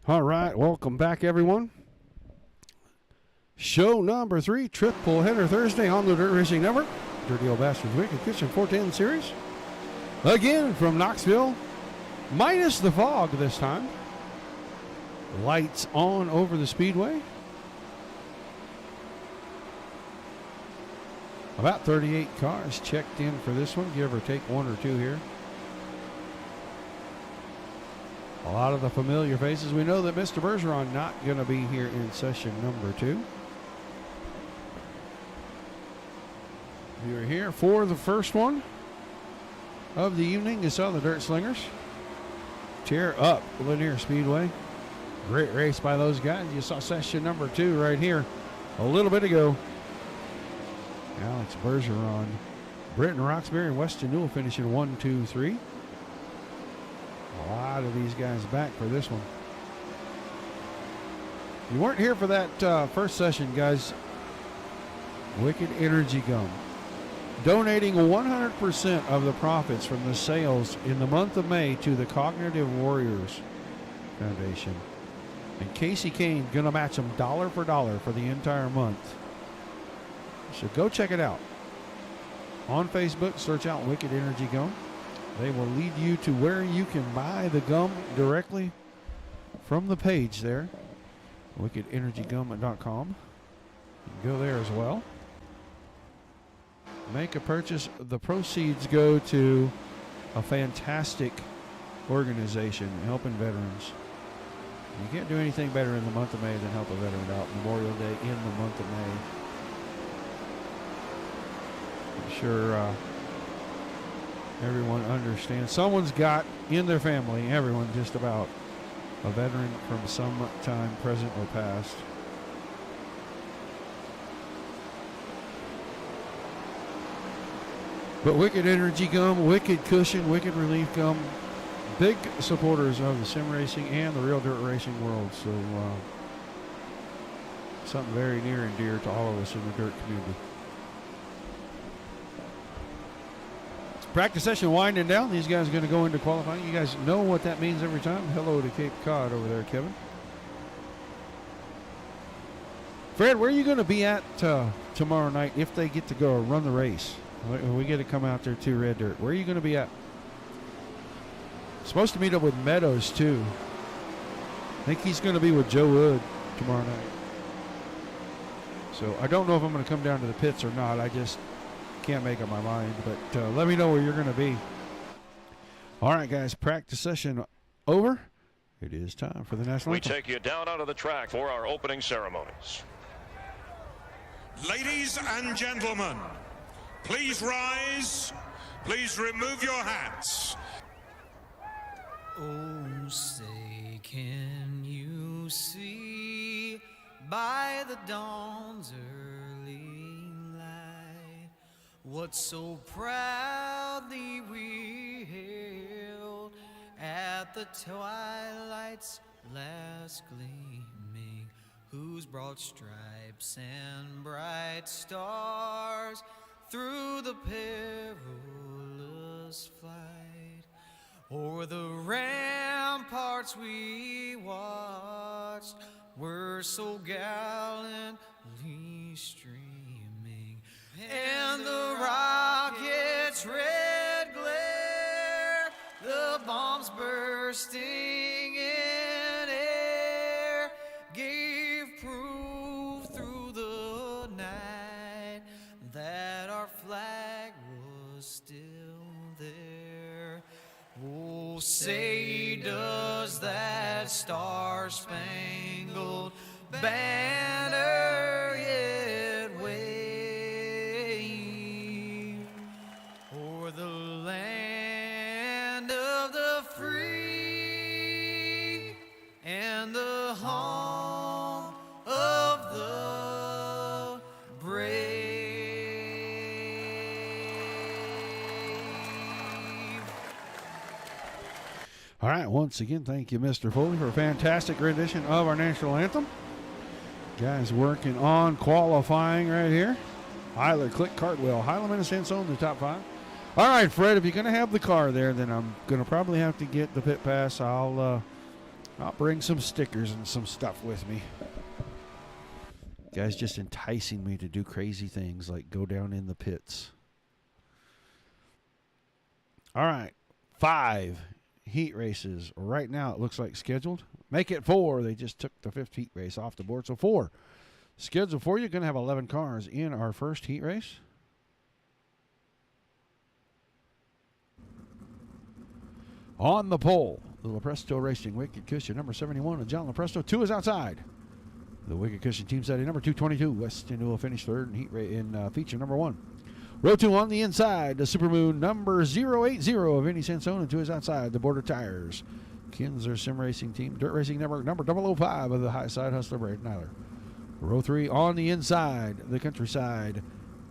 All right, welcome back, everyone. Show number 3, triple header Thursday on the Dirt Racing Network. Dirty Old Bastards Wicked Kitchen 410 Series. Again from Knoxville, minus the fog this time. Lights on over the speedway. About 38 cars checked in for this one, give or take 1 or 2 here. A lot of the familiar faces. We know that Mr. Bergeron not going to be here in session number 2. We are here for the first one of the evening. You saw the Dirt Slingers tear up Lanier Speedway. Great race by those guys. You saw session number 2 right here a little bit ago. Alex Bergeron, Britton Roxbury, and Weston Newell finishing 1, 2, 3. A lot of these guys back for this one. You weren't here for that first session, guys. Wicked Energy Gum donating 100% of the profits from the sales in the month of May to the Cognitive Warriors Foundation. And Casey Kane going to match them dollar for dollar for the entire month. So go check it out. On Facebook, search out Wicked Energy Gum. They will lead you to where you can buy the gum directly from the page there, wickedenergygum.com. You can go there as well. Make a purchase. The proceeds go to a fantastic organization helping veterans. You can't do anything better in the month of May than help a veteran out. Memorial Day in the month of May. I'm sure everyone understands. Someone's got in their family, everyone just about, a veteran from some time, present or past. But Wicked Energy Gum, Wicked Cushion, Wicked Relief Gum, big supporters of the sim racing and the real dirt racing world. So something very near and dear to all of us in the dirt community. Practice session winding down. These guys are going to go into qualifying. You guys know what that means every time. Hello to Cape Cod over there, Kevin. Fred, where are you going to be at tomorrow night if they get to go run the race? We get to come out there to Red Dirt. Where are you going to be at? Supposed to meet up with Meadows, too. I think he's going to be with Joe Wood tomorrow night. So I don't know if I'm going to come down to the pits or not. I just can't make up my mind, but let me know where you're going to be. All right, guys, practice session over. It is time for the national anthem. We take you down onto the track for our opening ceremonies. Ladies and gentlemen, please rise. Please remove your hats. Oh, say, can you see by the dawn's early light what so proudly we hailed at the twilight's last gleaming, whose broad stripes and bright stars through the perilous flight o'er the ramparts we watched were so gallantly streaming, and the rocket's red glare, the bombs bursting in air, gave proof through the night that our flag was still there. Oh, say does that star-spangled banner yet wave o'er the land of the free and the home of the brave? All right, once again, thank you, Mr. Foley, for a fantastic rendition of our national anthem. Guys working on qualifying right here. Eiler, Click, Cartwell, Highland, and Sansone in the top 5. All right, Fred, if you're going to have the car there, then I'm going to probably have to get the pit pass. I'll I'll bring some stickers and some stuff with me. Guys just enticing me to do crazy things like go down in the pits. All right, 5 heat races right now, it looks like scheduled. Make it 4. They just took the 5th heat race off the board. So 4 scheduled for you. Going to have 11 cars in our first heat race. On the pole, the Lepresto Racing Wicked Cushion, number 71, and John Lepresto. 2 is outside. The Wicked Cushion team setting number 222. Weston will finish 3rd in feature number 1. Row 2 on the inside, the Supermoon number 080 of Vinny Sansone, and 2 is outside. The Border Tires, Kinzer Sim Racing Team, Dirt Racing number 005 of the High Side Hustler, Braden Nyler. Row 3 on the inside, the Countryside,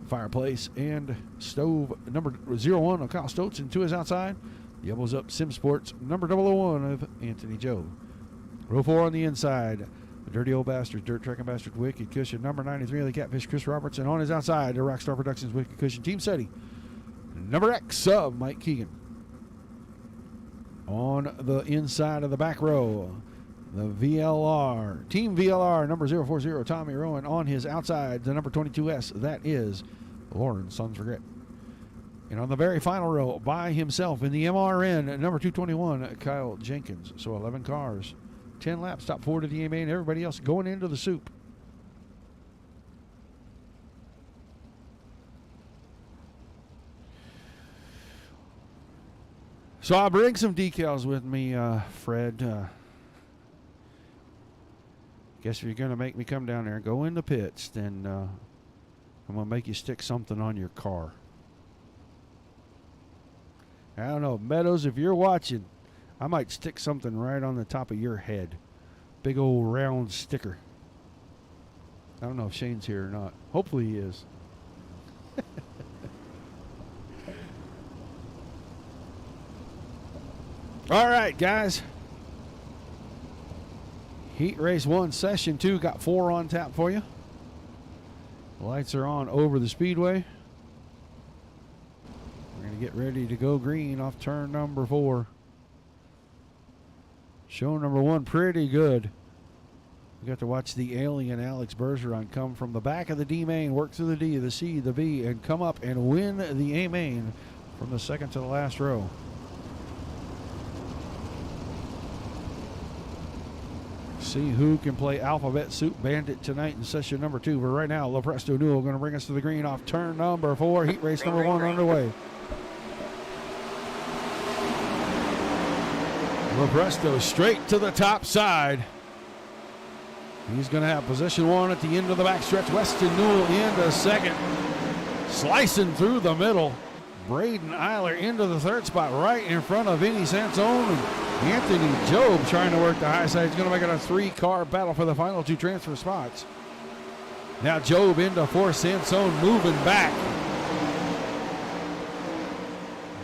Fireplace, and Stove number 01 of Kyle Stoltz, and 2 is outside. The elbows up, Sim Sports number 001 of Anthony Joe. Row 4 on the inside, the Dirty Old Bastards, Dirt Track and Bastard Wicked Cushion number 93 of the Catfish, Chris Robertson. On his outside, the Rockstar Productions Wicked Cushion team setting number X of Mike Keegan. On the inside of the back row, the VLR, Team VLR number 040, Tommy Rowan. On his outside, the number 22S, that is Lauren Sons Regret. And on the very final row, by himself in the MRN, number 221, Kyle Jenkins. So 11 cars, 10 laps, top 4 to the A main. Everybody else going into the soup. So I'll bring some decals with me, Fred. Guess if you're going to make me come down there and go in the pits, then I'm going to make you stick something on your car. I don't know, Meadows, if you're watching, I might stick something right on the top of your head. Big old round sticker. I don't know if Shane's here or not. Hopefully he is. All right, guys. Heat race 1, session 2, got 4 on tap for you. The lights are on over the speedway. We're going to get ready to go green off turn number 4. Show number 1, pretty good. We got to watch the alien Alex Bergeron come from the back of the D main, work through the D, the C, the B, and come up and win the A main from the second to the last row. See who can play Alphabet Soup Bandit tonight in session number 2. But right now, Lepresto Newell going to bring us to the green off turn number 4. Heat race number 1 underway. Lepresto straight to the top side. He's going to have position 1 at the end of the backstretch. Weston Newell into second. Slicing through the middle. Braden Eiler into the 3rd spot right in front of Vinny Sansone. Anthony Job trying to work the high side. He's going to make it a 3-car battle for the final 2 transfer spots. Now Job into 4th. Sansone moving back.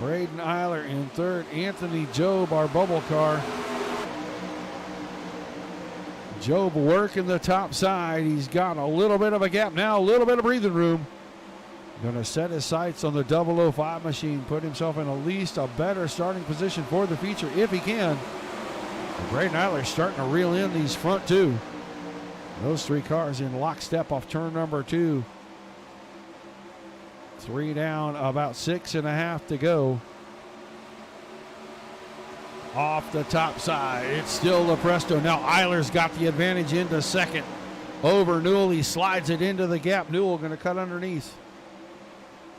Braden Eiler in 3rd. Anthony Job, our bubble car. Job working the top side. He's got a little bit of a gap now, a little bit of breathing room. Going to set his sights on the 005 machine, put himself in at least a better starting position for the feature if he can. Braden Eiler starting to reel in these front 2. Those 3 cars in lockstep off turn number 2. 3 down, about 6.5 to go. Off the top side, it's still Lepresto. Now Eiler's got the advantage into second. Over Newell, he slides it into the gap. Newell going to cut underneath.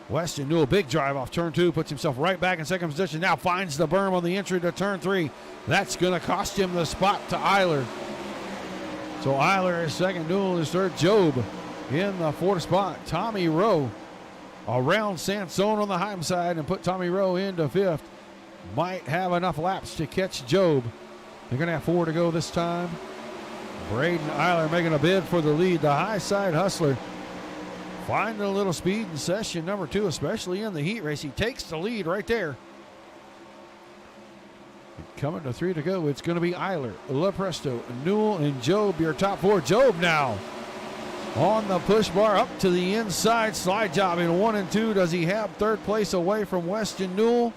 Weston Newell, big drive off turn 2, puts himself right back in second position. Now finds the berm on the entry to turn 3. That's going to cost him the spot to Eiler. So Eiler is second, Newell is 3rd. Job in the 4th spot. Tommy Rowe around Sansone on the high side and put Tommy Rowe into 5th. Might have enough laps to catch Job. They're going to have 4 to go this time. Braden Eiler making a bid for the lead. The high side hustler finding a little speed in session number 2, especially in the heat race. He takes the lead right there. Coming to 3 to go, it's going to be Eiler, Lepresto, Newell, and Job, your top 4. Job now on the push bar up to the inside. Slide job in 1 and 2. Does he have 3rd place away from Weston Newell?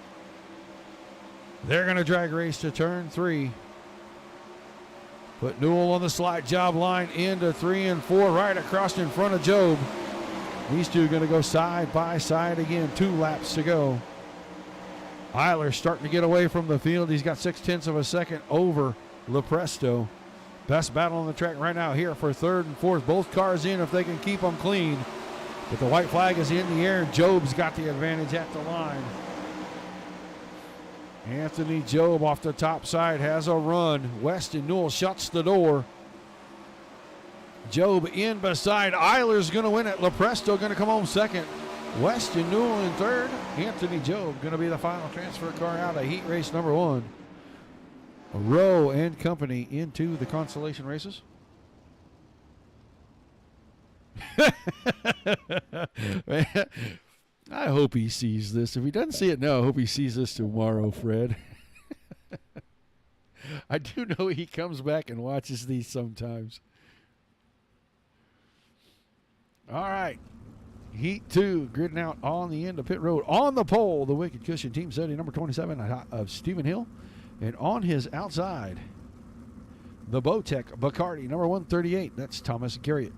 They're going to drag race to turn 3. Put Newell on the slide job line into 3 and 4 right across in front of Job. These two are going to go side by side again. 2 laps to go. Eiler's starting to get away from the field. He's got 0.6 of a second over Lepresto. Best battle on the track right now here for 3rd and 4th. Both cars in if they can keep them clean. But the white flag is in the air. Job's got the advantage at the line. Anthony Job off the top side has a run. Weston Newell shuts the door. Job in beside. Eiler's going to win it. Lepresto going to come home second. Weston Newell in third. Anthony Job going to be the final transfer car out of heat race number 1. Rowe and company into the consolation races. I hope he sees this. If he doesn't see it now, I hope he sees this tomorrow, Fred. I do know he comes back and watches these sometimes. All right. Heat 2, gridding out on the end of pit road. On the pole, the Wicked Cushion Team Setting number 27 of Stephen Hill. And on his outside, the Bowtech Bacardi number 138. That's Thomas Garrett.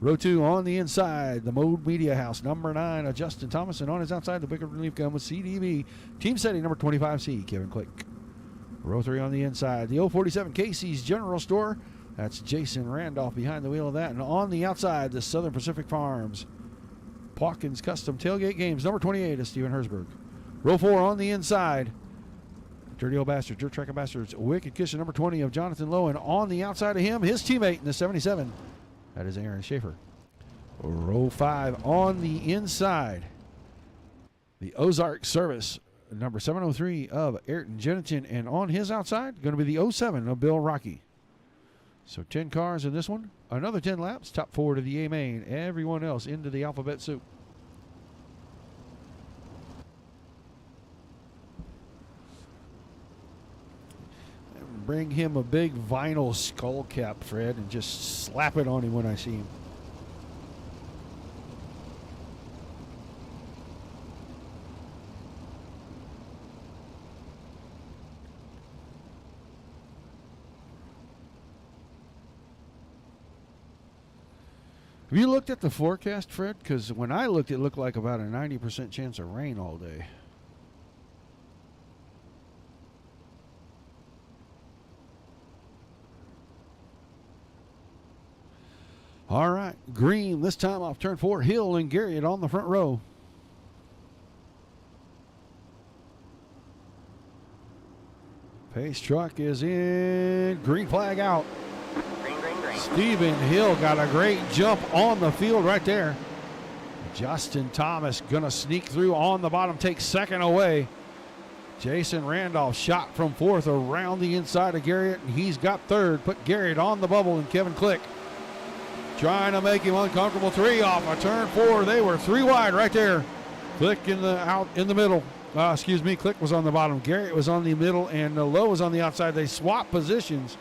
Row 2 on the inside, the Mode Media House, number 9 of Justin Thomas. And on his outside, the Wicked Relief Gun with CDB. Team Setting number 25C, Kevin Click. Row 3 on the inside, the 047 Casey's General Store. That's Jason Randolph behind the wheel of that. And on the outside, the Southern Pacific Farms. Pawkins Custom Tailgate Games, number 28 is Steven Herzberg. Row 4 on the inside, Dirty Old Bastards, Dirt Track Ambassadors, Wicked Cushion, number 20 of Jonathan Lowe. And on the outside of him, his teammate in the 77, that is Aaron Schaefer. Row 5 on the inside, the Ozark Service, number 703 of Ayrton Jennington. And on his outside, going to be the 07 of Bill Rocky. So 10 cars in this one. Another 10 laps. Top 4 to the A main. Everyone else into the alphabet soup. Bring him a big vinyl skull cap, Fred, and just slap it on him when I see him. Have you looked at the forecast, Fred? Because when I looked, it looked like about a 90% chance of rain all day. All right, green this time off turn 4. Hill and Garrett on the front row. Pace truck is in. Green flag out. Stephen Hill got a great jump on the field right there. Justin Thomas gonna sneak through on the bottom, take second away. Jason Randolph shot from 4th around the inside of Garrett, and he's got 3rd. Put Garrett on the bubble, and Kevin Click trying to make him uncomfortable. 3 off a turn 4. They were 3 wide right there. Click out in the middle. Click was on the bottom. Garrett was on the middle, and Lowe was on the outside. They swapped positions.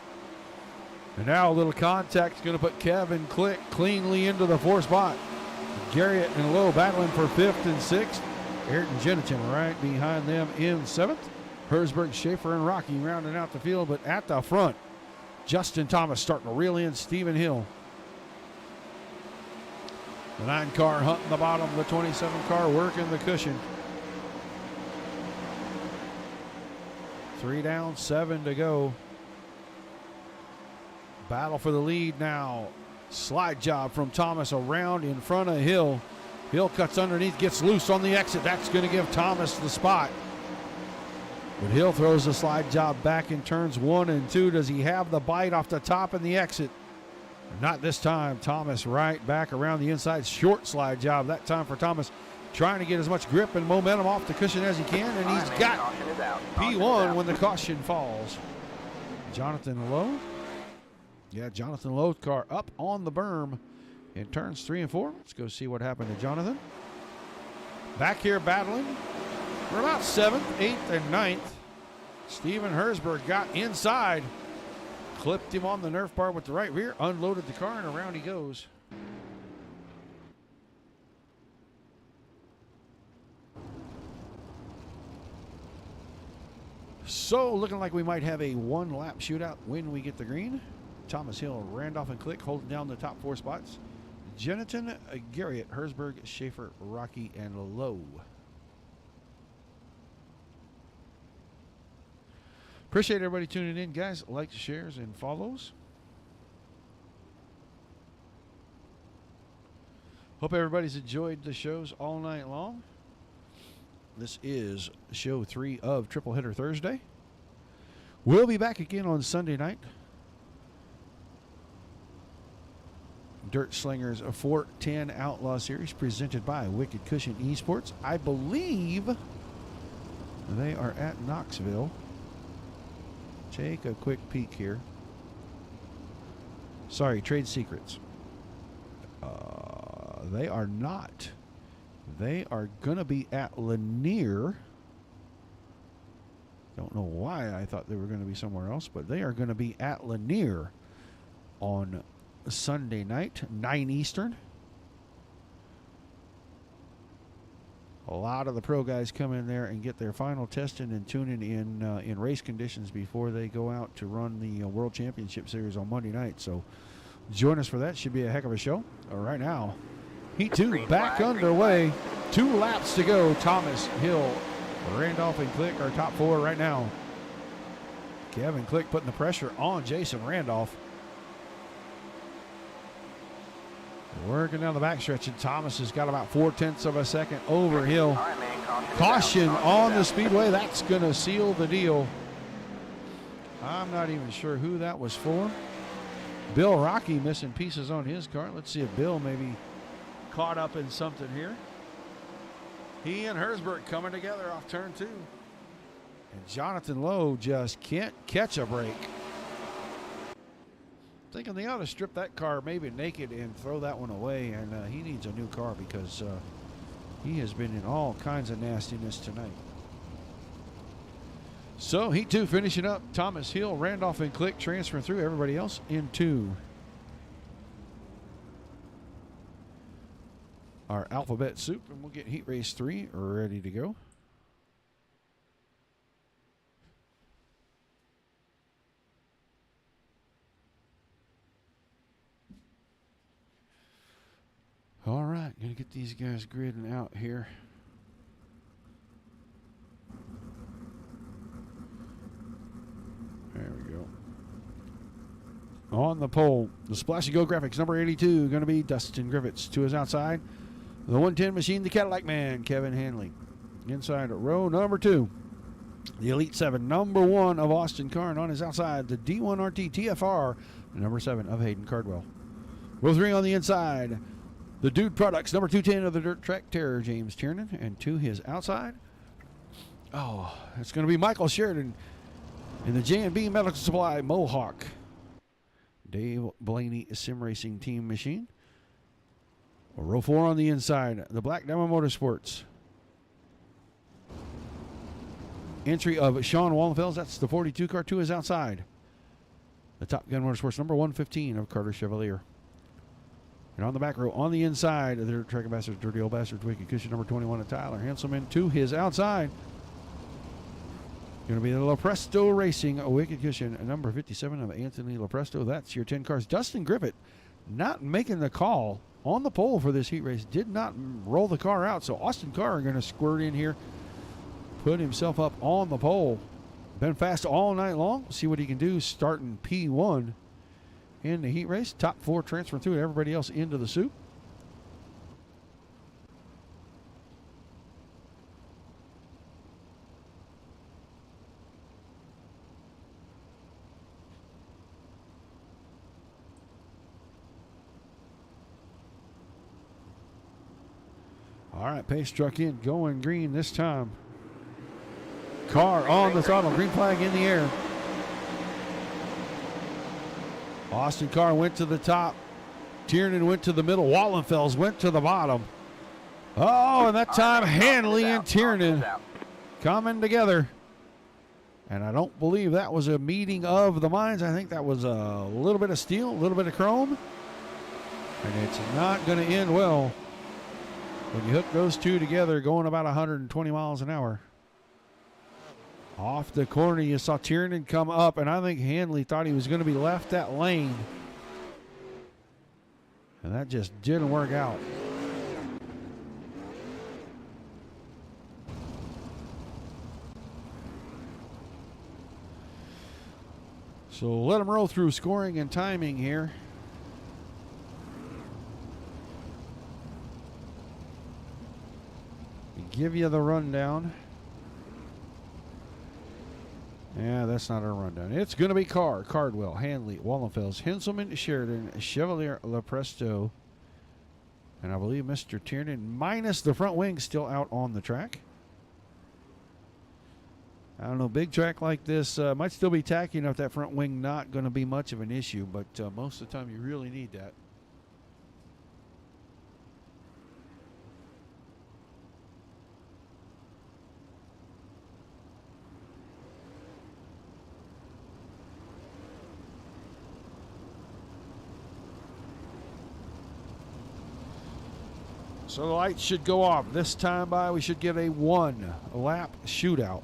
And now a little contact is going to put Kevin Click cleanly into the 4th spot. Garrett and Lowe battling for 5th and 6th. Ayrton Jennington right behind them in 7th. Herzberg, Schaefer, and Rocky rounding out the field. But at the front, Justin Thomas starting to reel in Stephen Hill. The 9 car hunting the bottom. The 27 car working the cushion. 3 down, 7 to go. Battle for the lead now. Slide job from Thomas around in front of Hill. Hill cuts underneath, gets loose on the exit. That's going to give Thomas the spot. But Hill throws the slide job back in turns 1 and 2. Does he have the bite off the top and the exit? Not this time. Thomas right back around the inside. Short slide job that time for Thomas. Trying to get as much grip and momentum off the cushion as he can. And he's got P1 when the caution falls. Jonathan Lowe. Yeah, Jonathan Lowe's car up on the berm in turns 3 and 4. Let's go see what happened to Jonathan. Back here battling. We're about 7th, 8th, and 9th. Steven Herzberg got inside. Clipped him on the Nerf bar with the right rear. Unloaded the car, and around he goes. So, looking like we might have a 1-lap shootout when we get the green. Thomas Hill, Randolph, and Click holding down the top 4 spots. Jennington, Garrett, Herzberg, Schaefer, Rocky, and Lowe. Appreciate everybody tuning in, guys. Likes, shares, and follows. Hope everybody's enjoyed the shows all night long. This is show 3 of Triple Header Thursday. We'll be back again on Sunday night. Dirt Slingers 410 Outlaw Series presented by Wicked Cushion Esports. I believe they are at Knoxville. Take a quick peek here. Sorry, Trade Secrets. They are not. They are going to be at Lanier. Don't know why I thought they were going to be somewhere else, but they are going to be at Lanier on Sunday night, 9 Eastern. A lot of the pro guys come in there and get their final testing and tuning in race conditions before they go out to run the World Championship Series on Monday night. So join us for that. Should be a heck of a show. Right now, Heat 2 back underway. 2 laps to go. Thomas, Hill, Randolph, and Click are top 4 right now. Kevin Click putting the pressure on Jason Randolph. Working down the backstretch, and Thomas has got about 0.4 of a second over Hill. Caution on the speedway. That's going to seal the deal. I'm not even sure who that was for. Bill Rocky missing pieces on his car. Let's see if Bill maybe caught up in something here. He and Herzberg coming together off turn 2. And Jonathan Lowe just can't catch a break. Thinking they ought to strip that car maybe naked and throw that one away, and he needs a new car because he has been in all kinds of nastiness tonight. So Heat 2 finishing up. Thomas Hill, Randolph, and Click transferring through. Everybody else in 2. Our alphabet soup, and we'll get Heat Race 3 ready to go. All right, gonna get these guys gridding out here. There we go. On the pole, the Splashy Go Graphics, number 82, going to be Dustin Griffiths. To his outside, the 110 machine, the Cadillac Man, Kevin Hanley. Inside row number 2, the Elite 7, number 1 of Austin Karn. On his outside, the D1RT TFR, number 7 of Hayden Cardwell. Row 3 on the inside, the Dude Products, number 210 of the Dirt Track Terror, James Tiernan. And to his outside, it's going to be Michael Sheridan in the J&B Medical Supply Mohawk. Dave Blaney Sim Racing Team Machine. Row 4 on the inside, the Black Diamond Motorsports. Entry of Sean Wallenfels, that's the 42 car. To his outside, the Top Gun Motorsports, number 115 of Carter Chevalier. And on the back row, on the inside, the Dirt Track Ambassadors, Dirty Old Bastards, Wicked Cushion, number 21 of Tyler Hanselman. To his outside, going to be the Lopresto Racing, a Wicked Cushion, number 57 of Anthony Lopresto. That's your 10 cars. Dustin Griffith not making the call on the pole for this heat race. Did not roll the car out. So Austin Carr going to squirt in here, put himself up on the pole. Been fast all night long. See what he can do starting P1 in the heat race. Top 4 transferring through, everybody else into the soup. All right, pace truck in, going green this time. Car on the throttle, green flag in the air. Austin Carr went to the top. Tiernan went to the middle. Wallenfels went to the bottom. Oh, and that time Hanley and Tiernan coming together. And I don't believe that was a meeting of the minds. I think that was a little bit of steel, a little bit of chrome. And it's not going to end well when you hook those two together going about 120 miles an hour. Off the corner, you saw Tiernan come up, and I think Hanley thought he was going to be left that lane. And that just didn't work out. So let them roll through scoring and timing here. Give you the rundown. Yeah, that's not a rundown. It's going to be Carr, Cardwell, Hanley, Wallenfels, Henselman, Sheridan, Chevalier, Lepresto, and I believe Mr. Tiernan, minus the front wing, still out on the track. I don't know, big track like this might still be tacky enough, that front wing not going to be much of an issue, but most of the time you really need that. So the lights should go off. This time by, we should get a 1-lap shootout.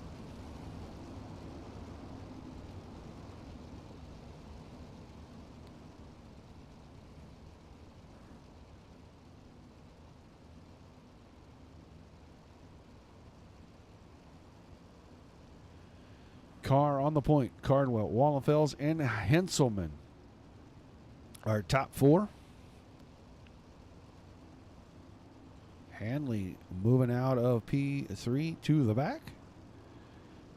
Carr on the point. Cardwell, Wallenfels, and Henselman are top 4. Hanley moving out of P3 to the back.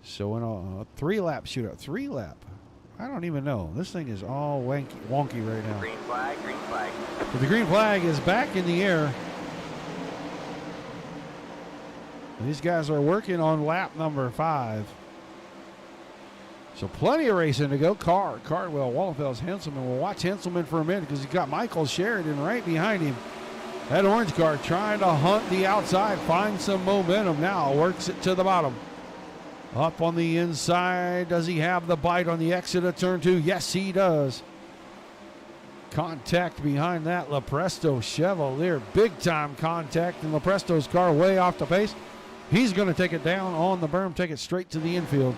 So in a 3-lap shootout. 3-lap. I don't even know. This thing is all wonky right now. Green flag, green flag. But the green flag is back in the air. These guys are working on lap number 5. So plenty of racing to go. Carr, Cardwell, Wallenfels, Henselman. We'll watch Henselman for a minute because he's got Michael Sheridan right behind him. That orange car trying to hunt the outside, find some momentum now, works it to the bottom. Up on the inside, does he have the bite on the exit of turn 2? Yes, he does. Contact behind that, Lepresto Chevalier, big time contact, and Lepresto's car way off the pace. He's going to take it down on the berm, take it straight to the infield.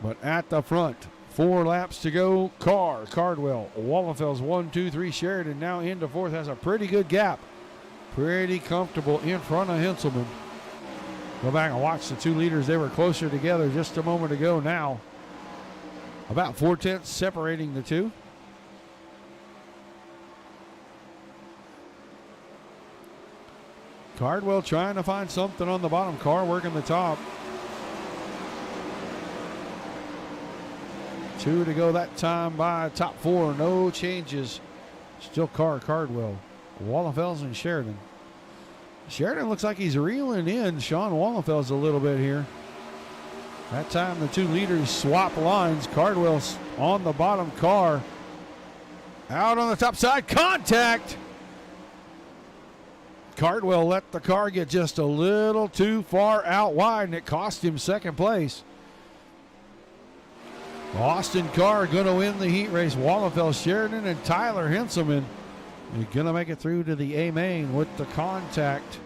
But at the front, 4 laps to go. Carr, Cardwell, Wallenfels, 1, 2, 3. Sheridan now into 4th, has a pretty good gap. Pretty comfortable in front of Henselman. Go back and watch the 2 leaders. They were closer together just a moment ago now. About 4/10 separating the 2. Cardwell trying to find something on the bottom. Carr working the top. 2 to go that time by top 4. No changes. Still Carr, Cardwell, Wallenfels, and Sheridan. Sheridan looks like he's reeling in Sean Wallenfels a little bit here. That time the 2 leaders swap lines. Cardwell's on the bottom. Carr out on the top side. Contact. Cardwell let the car get just a little too far out wide, and it cost him 2nd place. Austin Carr going to win the heat race. Wallenfels, Sheridan, and Tyler Henselman are going to make it through to the A main with the contact.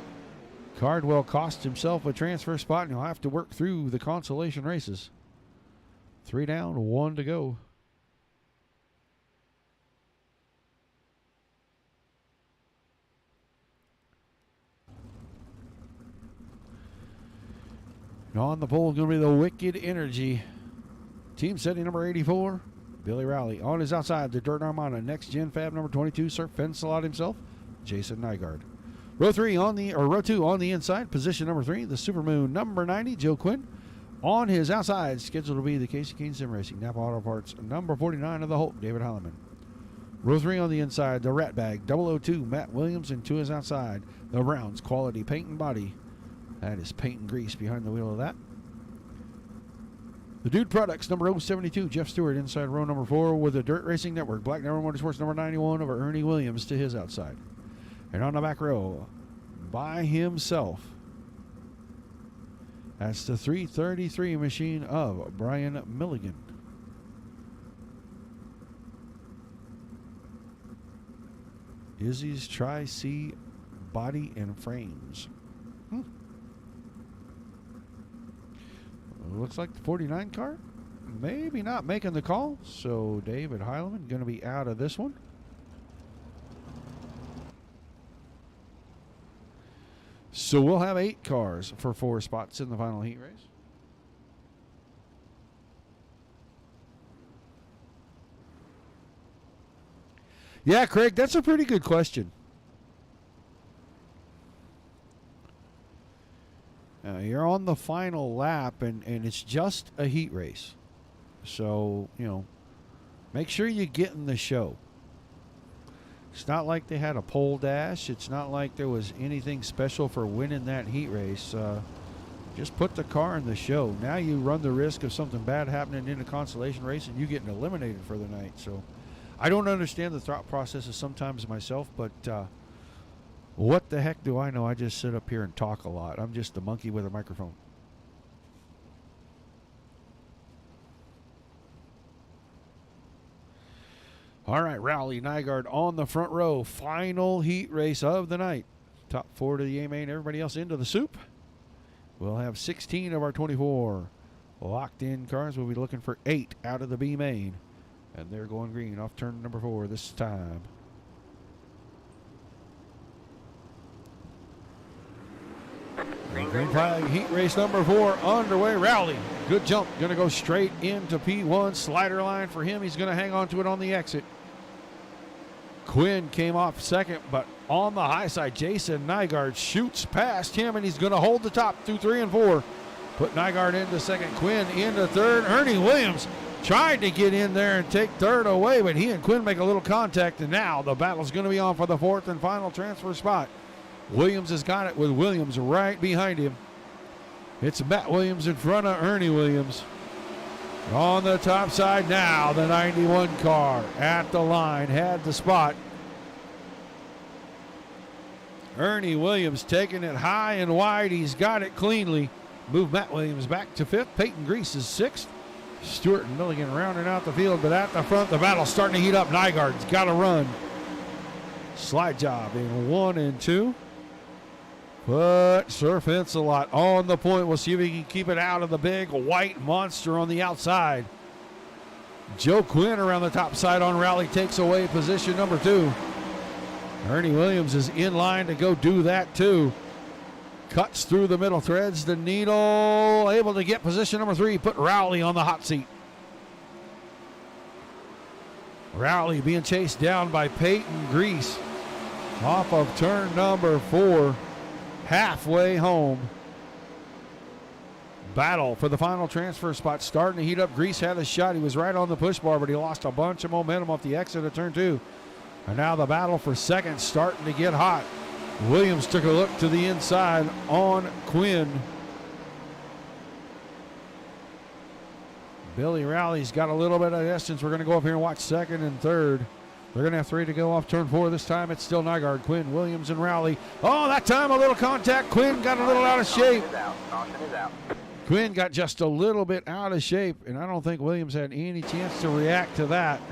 Cardwell cost himself a transfer spot, and he'll have to work through the consolation races. 3 down, 1 to go. And on the pole is going to be the Wicked Energy. Team setting number 84, Billy Rowley. On his outside, the Dirt Armada. Next Gen Fab number 22, Sir Fencelot himself, Jason Nygaard. Row 2 on the inside, position number 3, the Supermoon number 90, Joe Quinn. On his outside, scheduled to be the Casey Kane Sim Racing, Napa Auto Parts, number 49 of the Hope, David Holliman. Row 3 on the inside, the Rat Bag, 002, Matt Williams, and to his outside, the Browns Quality Paint and Body. That is paint and grease behind the wheel of that. The Dude Products, number 072, Jeff Stewart, inside row number 4 with the Dirt Racing Network. Black Number Motorsports, number 91 over Ernie Williams to his outside. And on the back row, by himself, that's the 333 machine of Brian Milligan. Izzy's Tri-C Body and Frames. looks like the 49 car maybe not making the call. So David Heileman going to be out of this one. So we'll have 8 cars for 4 spots in the final heat race. Yeah, Craig, that's a pretty good question. You're on the final lap, and it's just a heat race. So, you know, make sure you get in the show. It's not like they had a pole dash. It's not like there was anything special for winning that heat race. Just put the car in the show. Now you run the risk of something bad happening in a consolation race and you getting eliminated for the night. So I don't understand the thought processes sometimes myself, but what the heck do I know? I just sit up here and talk a lot. I'm just a monkey with a microphone. All right, Rowley, Nygaard on the front row. Final heat race of the night. Top 4 to the A main, everybody else into the soup. We'll have 16 of our 24 locked in cars. We'll be looking for 8 out of the B main. And they're going green off turn number 4 this time. Green flag, heat race number 4 underway. Rowley, good jump. Going to go straight into P1. Slider line for him. He's going to hang on to it on the exit. Quinn came off second, but on the high side, Jason Nygaard shoots past him, and he's going to hold the top through 3 and 4. Put Nygaard into second, Quinn into third. Ernie Williams tried to get in there and take third away, but he and Quinn make a little contact, and now the battle's going to be on for the 4th and final transfer spot. Williams has got it with Williams right behind him. It's Matt Williams in front of Ernie Williams. On the top side now, the 91 car at the line had the spot. Ernie Williams taking it high and wide. He's got it cleanly. Move Matt Williams back to 5th. Peyton Grease is 6th. Stewart and Milligan rounding out the field, but at the front, the battle's starting to heat up. Nygaard's got to run. Slide job in 1 and 2. But Sir Fence-A-Lot on the point. We'll see if he can keep it out of the big white monster on the outside. Joe Quinn around the top side on Rowley takes away position number 2. Ernie Williams is in line to go do that too. Cuts through the middle, threads the needle, able to get position number 3, put Rowley on the hot seat. Rowley being chased down by Peyton Grease off of turn number 4. Halfway home. Battle for the final transfer spot starting to heat up. Grease had a shot. He was right on the push bar, but he lost a bunch of momentum off the exit of turn 2. And now the battle for second starting to get hot. Williams took a look to the inside on Quinn. Billy Rowley's got a little bit of distance. We're going to go up here and watch second and third. They're going to have 3 to go off turn 4. This time it's still Nygaard, Quinn, Williams, and Rowley. Oh, that time a little contact. Quinn got a little out of shape. Quinn got just a little bit out of shape, and I don't think Williams had any chance to react to that.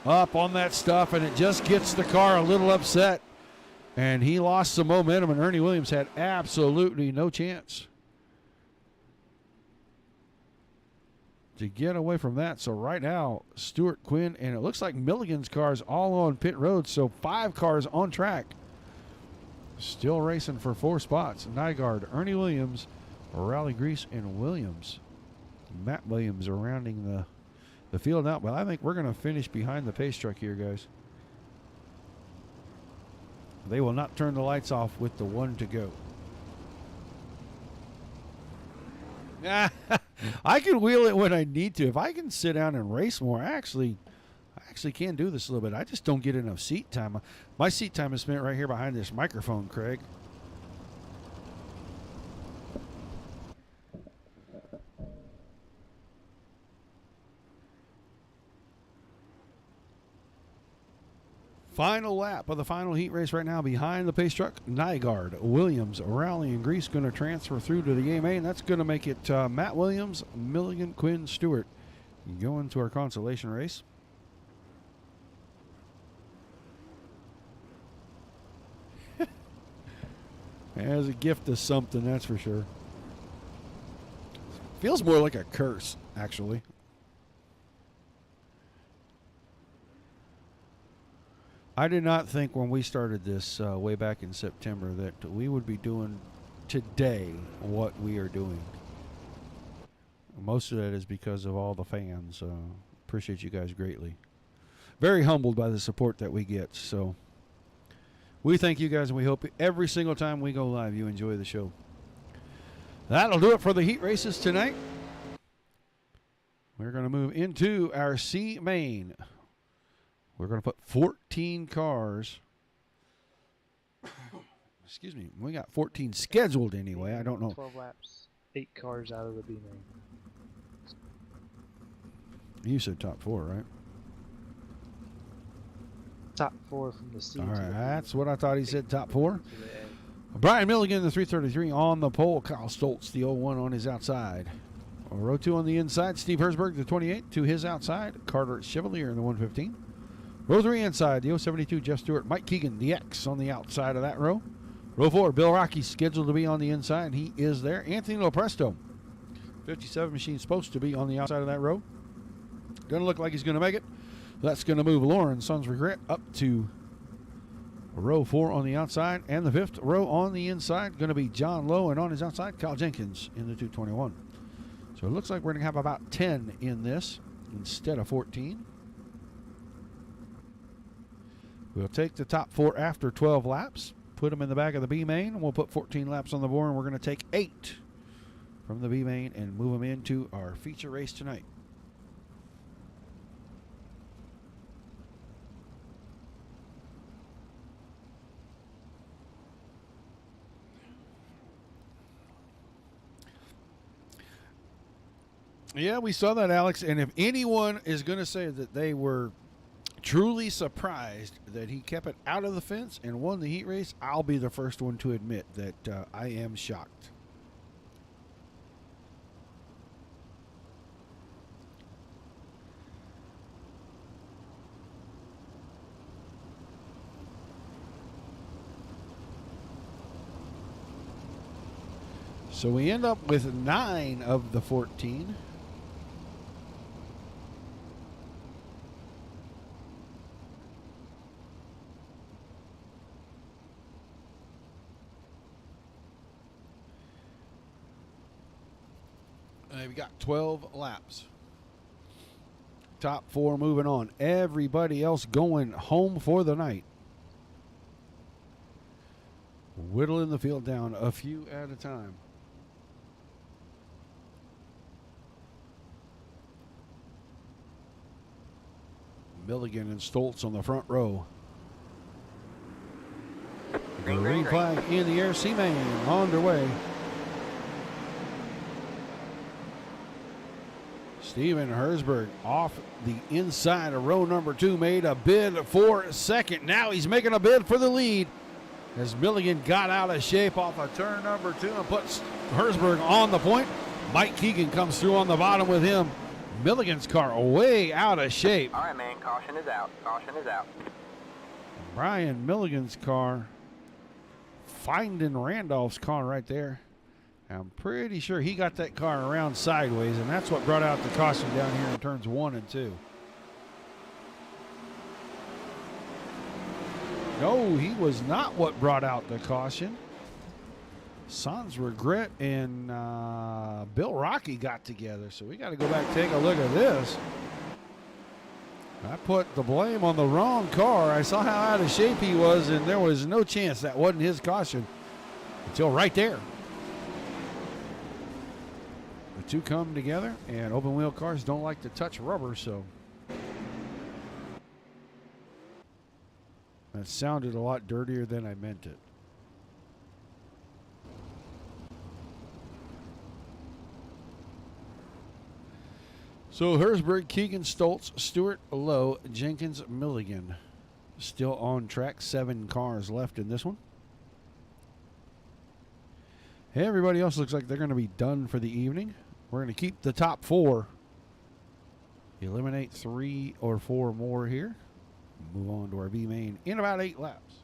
Up on that stuff, and it just gets the car a little upset. And he lost some momentum, and Ernie Williams had absolutely no chance to get away from that. So right now, Stewart, Quinn, and it looks like Milligan's cars all on pit road. So 5 cars on track. Still racing for 4 spots. Nygaard, Ernie Williams, Rowley, Grease, and Williams. Matt Williams are rounding the field out. But I think we're going to finish behind the pace truck here, guys. They will not turn the lights off with the 1 to go. I can wheel it when I need to. If I can sit down and race more, I actually can do this a little bit. I just don't get enough seat time. My seat time is spent right here behind this microphone, Craig. Final lap of the final heat race right now behind the pace truck. Nygaard, Williams, Rowley, and Grease going to transfer through to the AMA, and that's going to make it Matt Williams, Milligan, Quinn, Stewart going to our consolation race. As a gift of something, that's for sure. Feels more like a curse, actually. I did not think when we started this way back in September that we would be doing today what we are doing. Most of that is because of all the fans. Appreciate you guys greatly. Very humbled by the support that we get. So we thank you guys, and we hope every single time we go live you enjoy the show. That'll do it for the heat races tonight. We're going to move into our C main. We're going to put 14 cars. Excuse me. We got 14 scheduled anyway. I don't know. 12 laps, 8 cars out of the B main. You said top 4, right? Top 4 from the C. All to right, the B that's main. what I thought he said, top 4. To the A. Brian Milligan, the 333 on the pole. Kyle Stoltz, the 01 on his outside. Row 2 on the inside. Steve Hersberg, the 28 to his outside. Carter Chevalier in the 115. Row 3 inside, the 072 Jeff Stewart. Mike Keegan, the X on the outside of that row. Row 4, Bill Rocky scheduled to be on the inside. He is there. Anthony Lopresto, 57 machine, supposed to be on the outside of that row. Doesn't look like he's going to make it. That's going to move Lauren Sons Regret up to row 4 on the outside. And the 5th row on the inside going to be John Lowe. And on his outside, Kyle Jenkins in the 221. So it looks like we're going to have about 10 in this instead of 14. We'll take the top 4 after 12 laps, put them in the back of the B main, and we'll put 14 laps on the board, and we're going to take 8 from the B main and move them into our feature race tonight. Yeah, we saw that, Alex. And if anyone is going to say that they were truly surprised that he kept it out of the fence and won the heat race, I'll be the first one to admit that I am shocked. So we end up with 9 of the 14. We've got 12 laps. Top 4 moving on. Everybody else going home for the night. Whittling the field down a few at a time. Milligan and Stoltz on the front row. Green flag in the air. C-Main underway. Steven Hersberg off the inside of row number 2 made a bid for second. Now he's making a bid for the lead as Milligan got out of shape off of turn number 2 and puts Hersberg on the point. Mike Keegan comes through on the bottom with him. Milligan's car way out of shape. All right, man. Caution is out. Caution is out. Brian Milligan's car finding Randolph's car right there. I'm pretty sure he got that car around sideways, and that's what brought out the caution down here in turns 1 and 2. No, he was not what brought out the caution. Sans Regret and Bill Rocky got together, so we got to go back and take a look at this. I put the blame on the wrong car. I saw how out of shape he was, and there was no chance that wasn't his caution until right there. The two come together, and open wheel cars don't like to touch rubber, so that sounded a lot dirtier than I meant it. So Hersberg, Keegan, Stoltz, Stewart, Lowe, Jenkins, Milligan. Still on track. 7 cars left in this one. Hey, everybody else looks like they're going to be done for the evening. We're going to keep the top 4. Eliminate 3 or 4 more here. Move on to our B main in about 8 laps.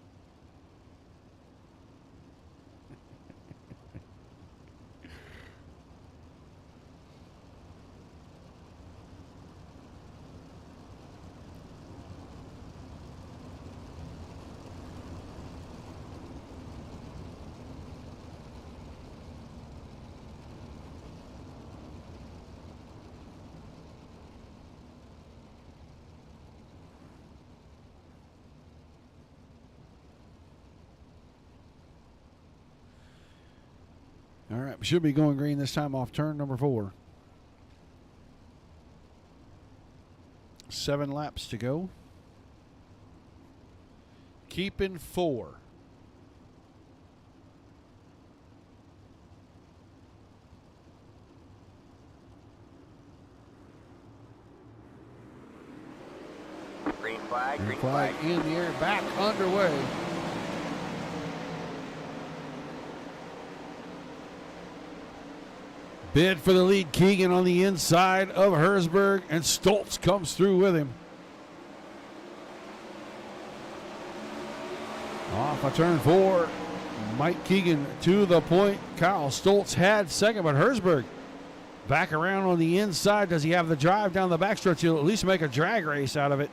All right, we should be going green this time off turn number 4. 7 laps to go. Keeping 4. Green flag, Green green flag flag. in the air, back underway. Bid for the lead. Keegan on the inside of Herzberg, and Stoltz comes through with him. Off of turn 4, Mike Keegan to the point. Kyle Stoltz had second, but Herzberg back around on the inside. Does he have the drive down the backstretch? He'll at least make a drag race out of it.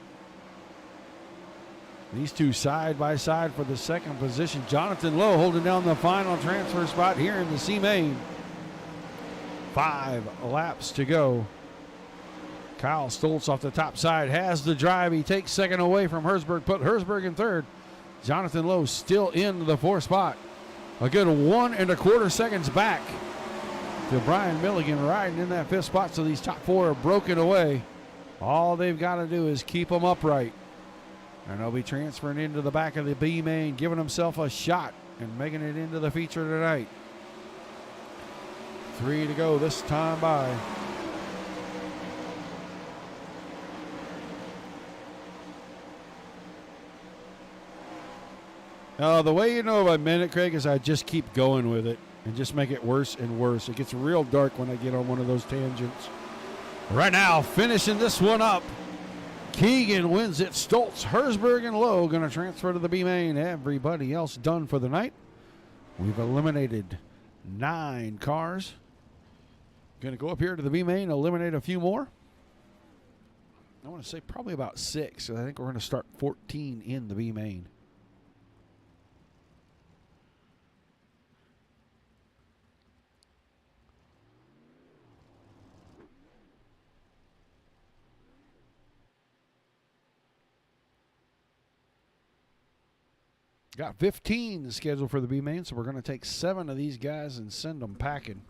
These two side by side for the second position. Jonathan Lowe holding down the final transfer spot here in the C main. 5 laps to go. Kyle Stoltz off the top side has the drive. He takes second away from Herzberg, put Herzberg in third. Jonathan Lowe still in the 4th spot. A good 1 1/4 seconds back to Brian Milligan riding in that 5th spot. So these top 4 are broken away. All they've got to do is keep them upright. And they'll be transferring into the back of the B main, giving himself a shot and making it into the feature tonight. 3 to go this time by. The way you know about minute, Craig, is I just keep going with it and just make it worse and worse. It gets real dark when I get on one of those tangents. Right now, finishing this one up, Keegan wins it. Stoltz, Herzberg, and Lowe going to transfer to the B main. Everybody else done for the night. We've eliminated 9 cars. Going to go up here to the B main, eliminate a few more. I want to say probably about 6. So I think we're going to start 14 in the B main. Got 15 scheduled for the B main, so we're going to take 7 of these guys and send them packing.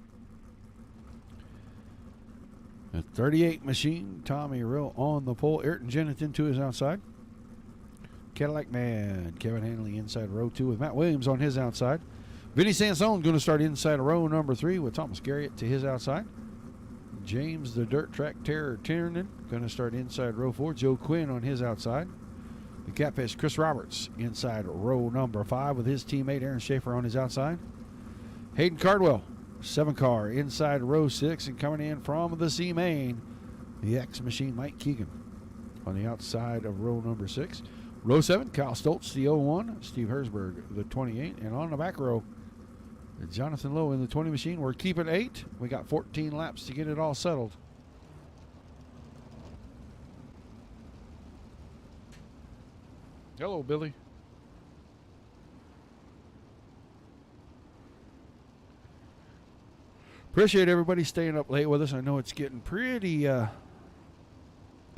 A 38 machine, Tommy Rowe on the pole. Ayrton Jennington to his outside. Cadillac Man, Kevin Hanley inside row 2 with Matt Williams on his outside. Vinny Sansone going to start inside row number 3 with Thomas Garriott to his outside. James the Dirt Track Terror Tiernan going to start inside row 4. Joe Quinn on his outside. The Catfish Chris Roberts inside row number 5 with his teammate Aaron Schaefer on his outside. Hayden Cardwell, 7 car inside row 6, and coming in from the C main, the X Machine Mike Keegan on the outside of row number 6. Row 7, Kyle Stoltz, the 01, Steve Herzberg, the 28, and on the back row, Jonathan Lowe in the 20 machine. We're keeping 8. We got 14 laps to get it all settled. Hello, Billy. Appreciate everybody staying up late with us. I know it's getting pretty late.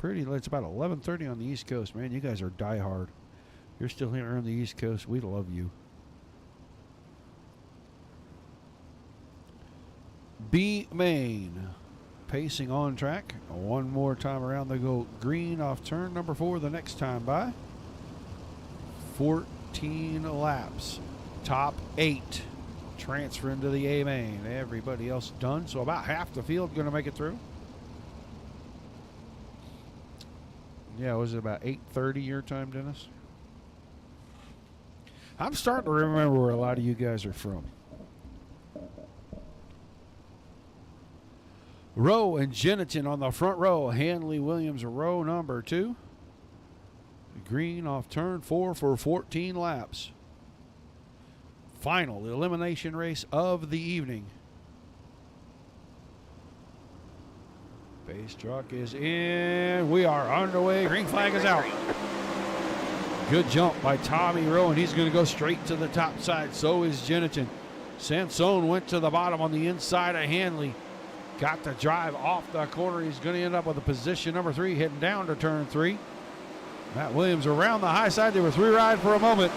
It's about 11:30 on the East Coast. Man, you guys are diehard. You're still here on the East Coast. We love you. B main. Pacing on track. One more time around. They go green off turn number 4 the next time by. 14 laps. Top 8 transfer into the A main. Everybody else done. So about half the field going to make it through. Yeah, was it about 8:30 your time, Dennis? I'm starting to remember where a lot of you guys are from. Rowe and Jennington on the front row. Hanley Williams, row number 2. Green off turn 4 for 14 laps. Final elimination race of the evening. Base truck is in. We are underway. Green flag is out. Good jump by Tommy Rowe, and he's going to go straight to the top side. So is Jennington. Sansone went to the bottom on the inside of Hanley. Got the drive off the corner. He's going to end up with a position number 3 heading down to turn 3. Matt Williams around the high side. They were 3-ride for a moment.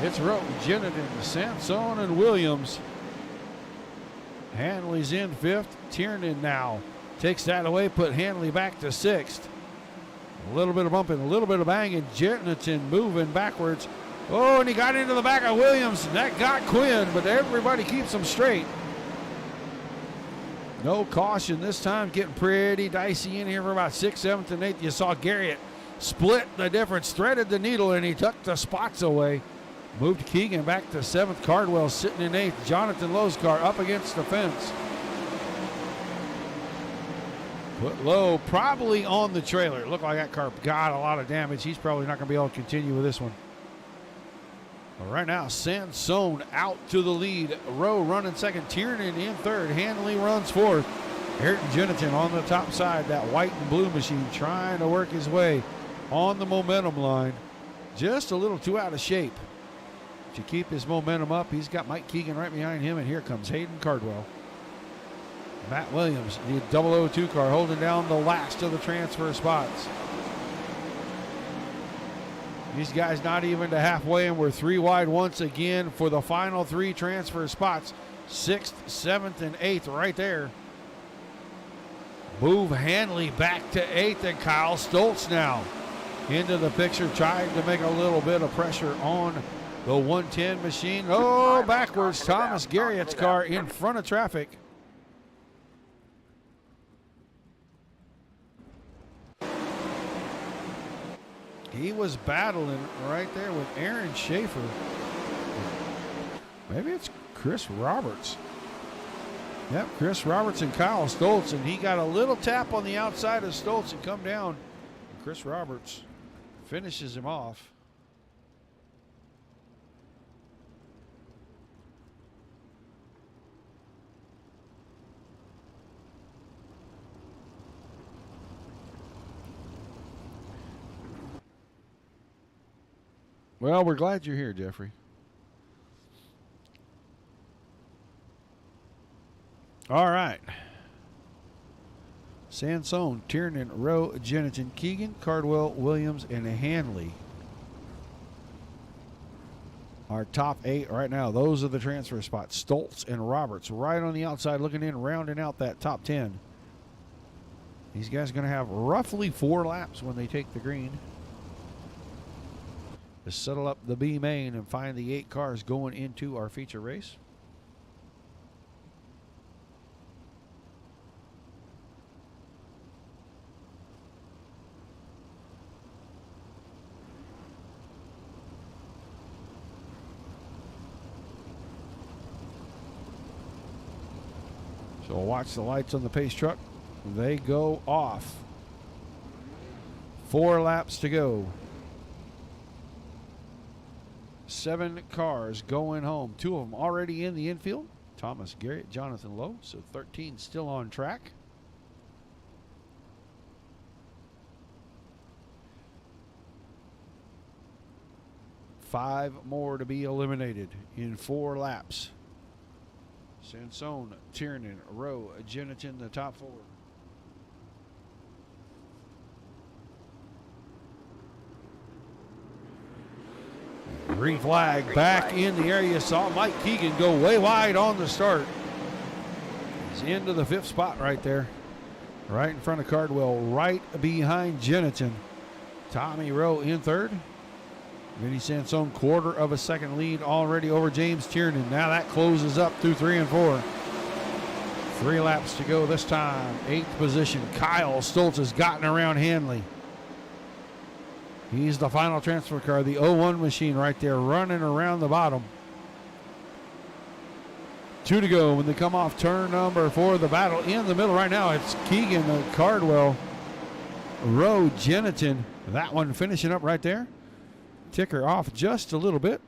It's Rowe, Jennington, Sansone, and Williams Hanley's in 5th. Tiernan now takes that away, put Hanley back to 6th. A little bit of bumping, a little bit of banging. Jensen moving backwards. Oh, and he got into the back of Williams. And that got Quinn, but everybody keeps him straight. No caution this time. Getting pretty dicey in here for about 6th, 7th, and 8th. You saw Garrett split the difference, threaded the needle, and he tucked the spots away. Moved Keegan back to 7th. Cardwell sitting in 8th. Jonathan Lowe's car up against the fence. Put Lowe probably on the trailer. It looked like that car got a lot of damage. He's probably not going to be able to continue with this one. But right now, Sansone out to the lead. Rowe running 2nd. Tiernan in 3rd. Hanley runs 4th. Ayrton Jennington on the top side. That white and blue machine trying to work his way on the momentum line. Just a little too out of shape to keep his momentum up. He's got Mike Keegan right behind him, and here comes Hayden Cardwell. Matt Williams, the 002 car, holding down the last of the transfer spots. These guys not even to halfway, and we're 3 wide once again for the final 3 transfer spots. 6th, 7th, and 8th right there. Move Hanley back to 8th, and Kyle Stoltz now into the picture, trying to make a little bit of pressure on the 110 machine. Oh, backwards. Thomas Garrett's car in front of traffic. He was battling right there with Aaron Schaefer. Maybe it's Chris Roberts. Yep, Chris Roberts and Kyle Stoltz, and he got a little tap on the outside of Stoltz and come down. And Chris Roberts finishes him off. Well, we're glad you're here, Jeffrey. All right. Sansone, Tiernan, Rowe, Jennington, Keegan, Cardwell, Williams, and Hanley. Our top 8 right now. Those are the transfer spots. Stoltz and Roberts right on the outside looking in, rounding out that top 10. These guys are going to have roughly 4 laps when they take the green to settle up the B main and find the 8 cars going into our feature race. So watch the lights on the pace truck. They go off. 4 laps to go. 7 cars going home. 2 of them already in the infield. Thomas Garrett, Jonathan Lowe. So 13 still on track. Five more to be eliminated in 4 laps. Sansone, Tiernan, Rowe, Jennington, the top 4. Green flag back in the area. Saw Mike Keegan go way wide on the start. He's into the 5th spot right there. Right in front of Cardwell, right behind Jennington. Tommy Rowe in 3rd. Vinny Sansone, 1/4 of a second lead already over James Tiernan. Now that closes up through 3 and 4. 3 laps to go this time. 8th position. Kyle Stoltz has gotten around Hanley. He's the final transfer car, the 01 machine right there running around the bottom. 2 to go when they come off turn number 4. The battle in the middle right now. It's Keegan, Cardwell, Rowe, Jennington. That one finishing up right there. Ticker off just a little bit.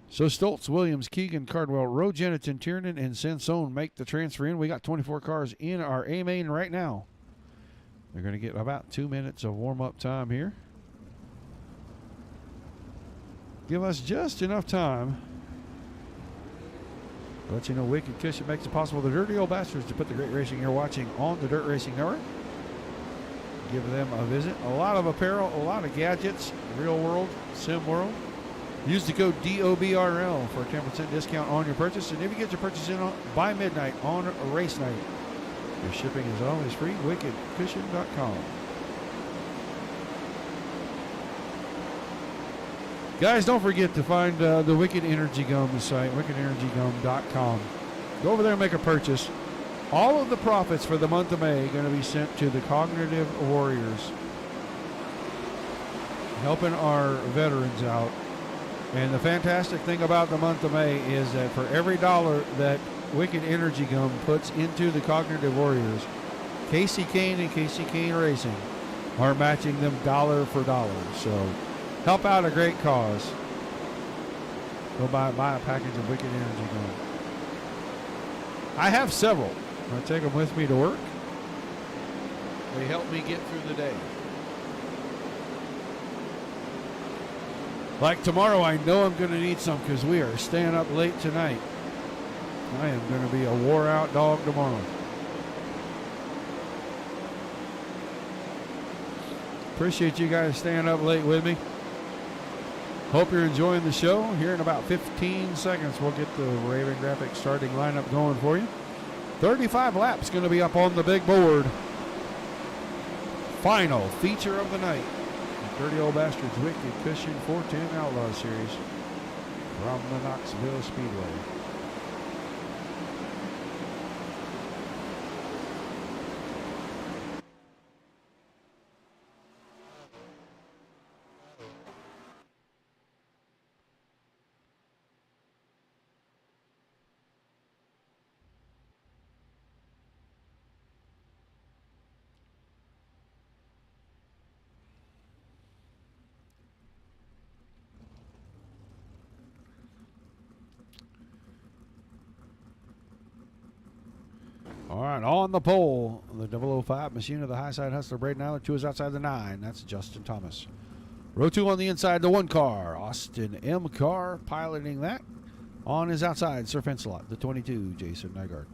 So Stoltz, Williams, Keegan, Cardwell, Rowe, Jennington, Tiernan, and Sansone make the transfer in. We got 24 cars in our A main right now. They're going to get about 2 minutes of warm-up time here. Give us just enough time to let you know Wicked Cushion makes it possible the Dirty Old Bastards to put the great racing you're watching on the Dirt Racing Network. Give them a visit. A lot of apparel, a lot of gadgets, real world, sim world. Use the code DOBRL for a 10% discount on your purchase. And if you get your purchase in by midnight on a race night, your shipping is always free. WickedCushion.com. Guys, don't forget to find the Wicked Energy Gum site, wickedenergygum.com. Go over there and make a purchase. All of the profits for the month of May are going to be sent to the Cognitive Warriors, helping our veterans out. And the fantastic thing about the month of May is that for every dollar that Wicked Energy Gum puts into the Cognitive Warriors, Casey Kane and Casey Kane Racing are matching them dollar for dollar. So help out a great cause. Go buy a package of Wicked Energy Gum. I have several. I take them with me to work. They help me get through the day. Like tomorrow, I know I'm going to need some because we are staying up late tonight. I am going to be a wore-out dog tomorrow. Appreciate you guys staying up late with me. Hope you're enjoying the show. Here in about 15 seconds, we'll get the Raven Graphics starting lineup going for you. 35 laps going to be up on the big board. Final feature of the night. 30 Old Bastards Wicked Cushion 410 Outlaw Series from the Knoxville Speedway. All right, on the pole, the 005 machine of the high side hustler, Braden Eiler. 2 is outside the 9. That's Justin Thomas. Row 2 on the inside, the 1 car. Austin M. Carr piloting that. On his outside, Sir Fencelot, the 22, Jason Nygaard.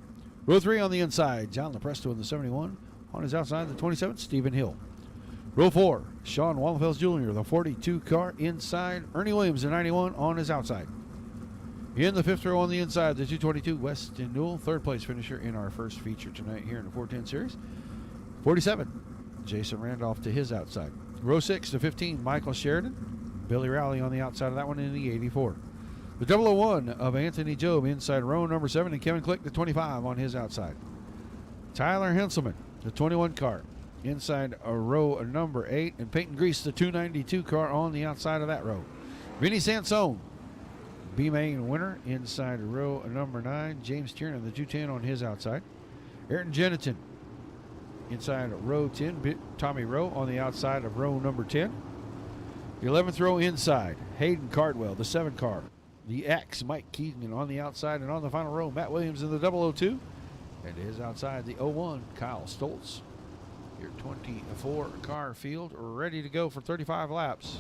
Row 3 on the inside, John Lepresto in the 71. On his outside, the 27, Stephen Hill. Row 4, Sean Wallenfels Jr., the 42 car inside. Ernie Williams, the 91, on his outside. In the 5th row on the inside, the 222, Weston Newell, 3rd place finisher in our first feature tonight here in the 410 series. 47, Jason Randolph to his outside. Row 6 to 15, Michael Sheridan. Billy Rowley on the outside of that one in the 84. The 001 of Anthony Job inside row number 7, and Kevin Click, the 25, on his outside. Tyler Henselman, the 21 car, inside a row number 8, and Peyton Grease, the 292 car, on the outside of that row. Vinny Sansone, B-Main winner, inside row number 9. James Tiernan, the 210, on his outside. Ayrton Jennington, inside row 10. Tommy Rowe on the outside of row number 10. The 11th row inside, Hayden Cardwell, the 7 car. The X, Mike Keegan, on the outside. And on the final row, Matt Williams in the 002. And his outside, the 01, Kyle Stoltz. Your 24 car field ready to go for 35 laps.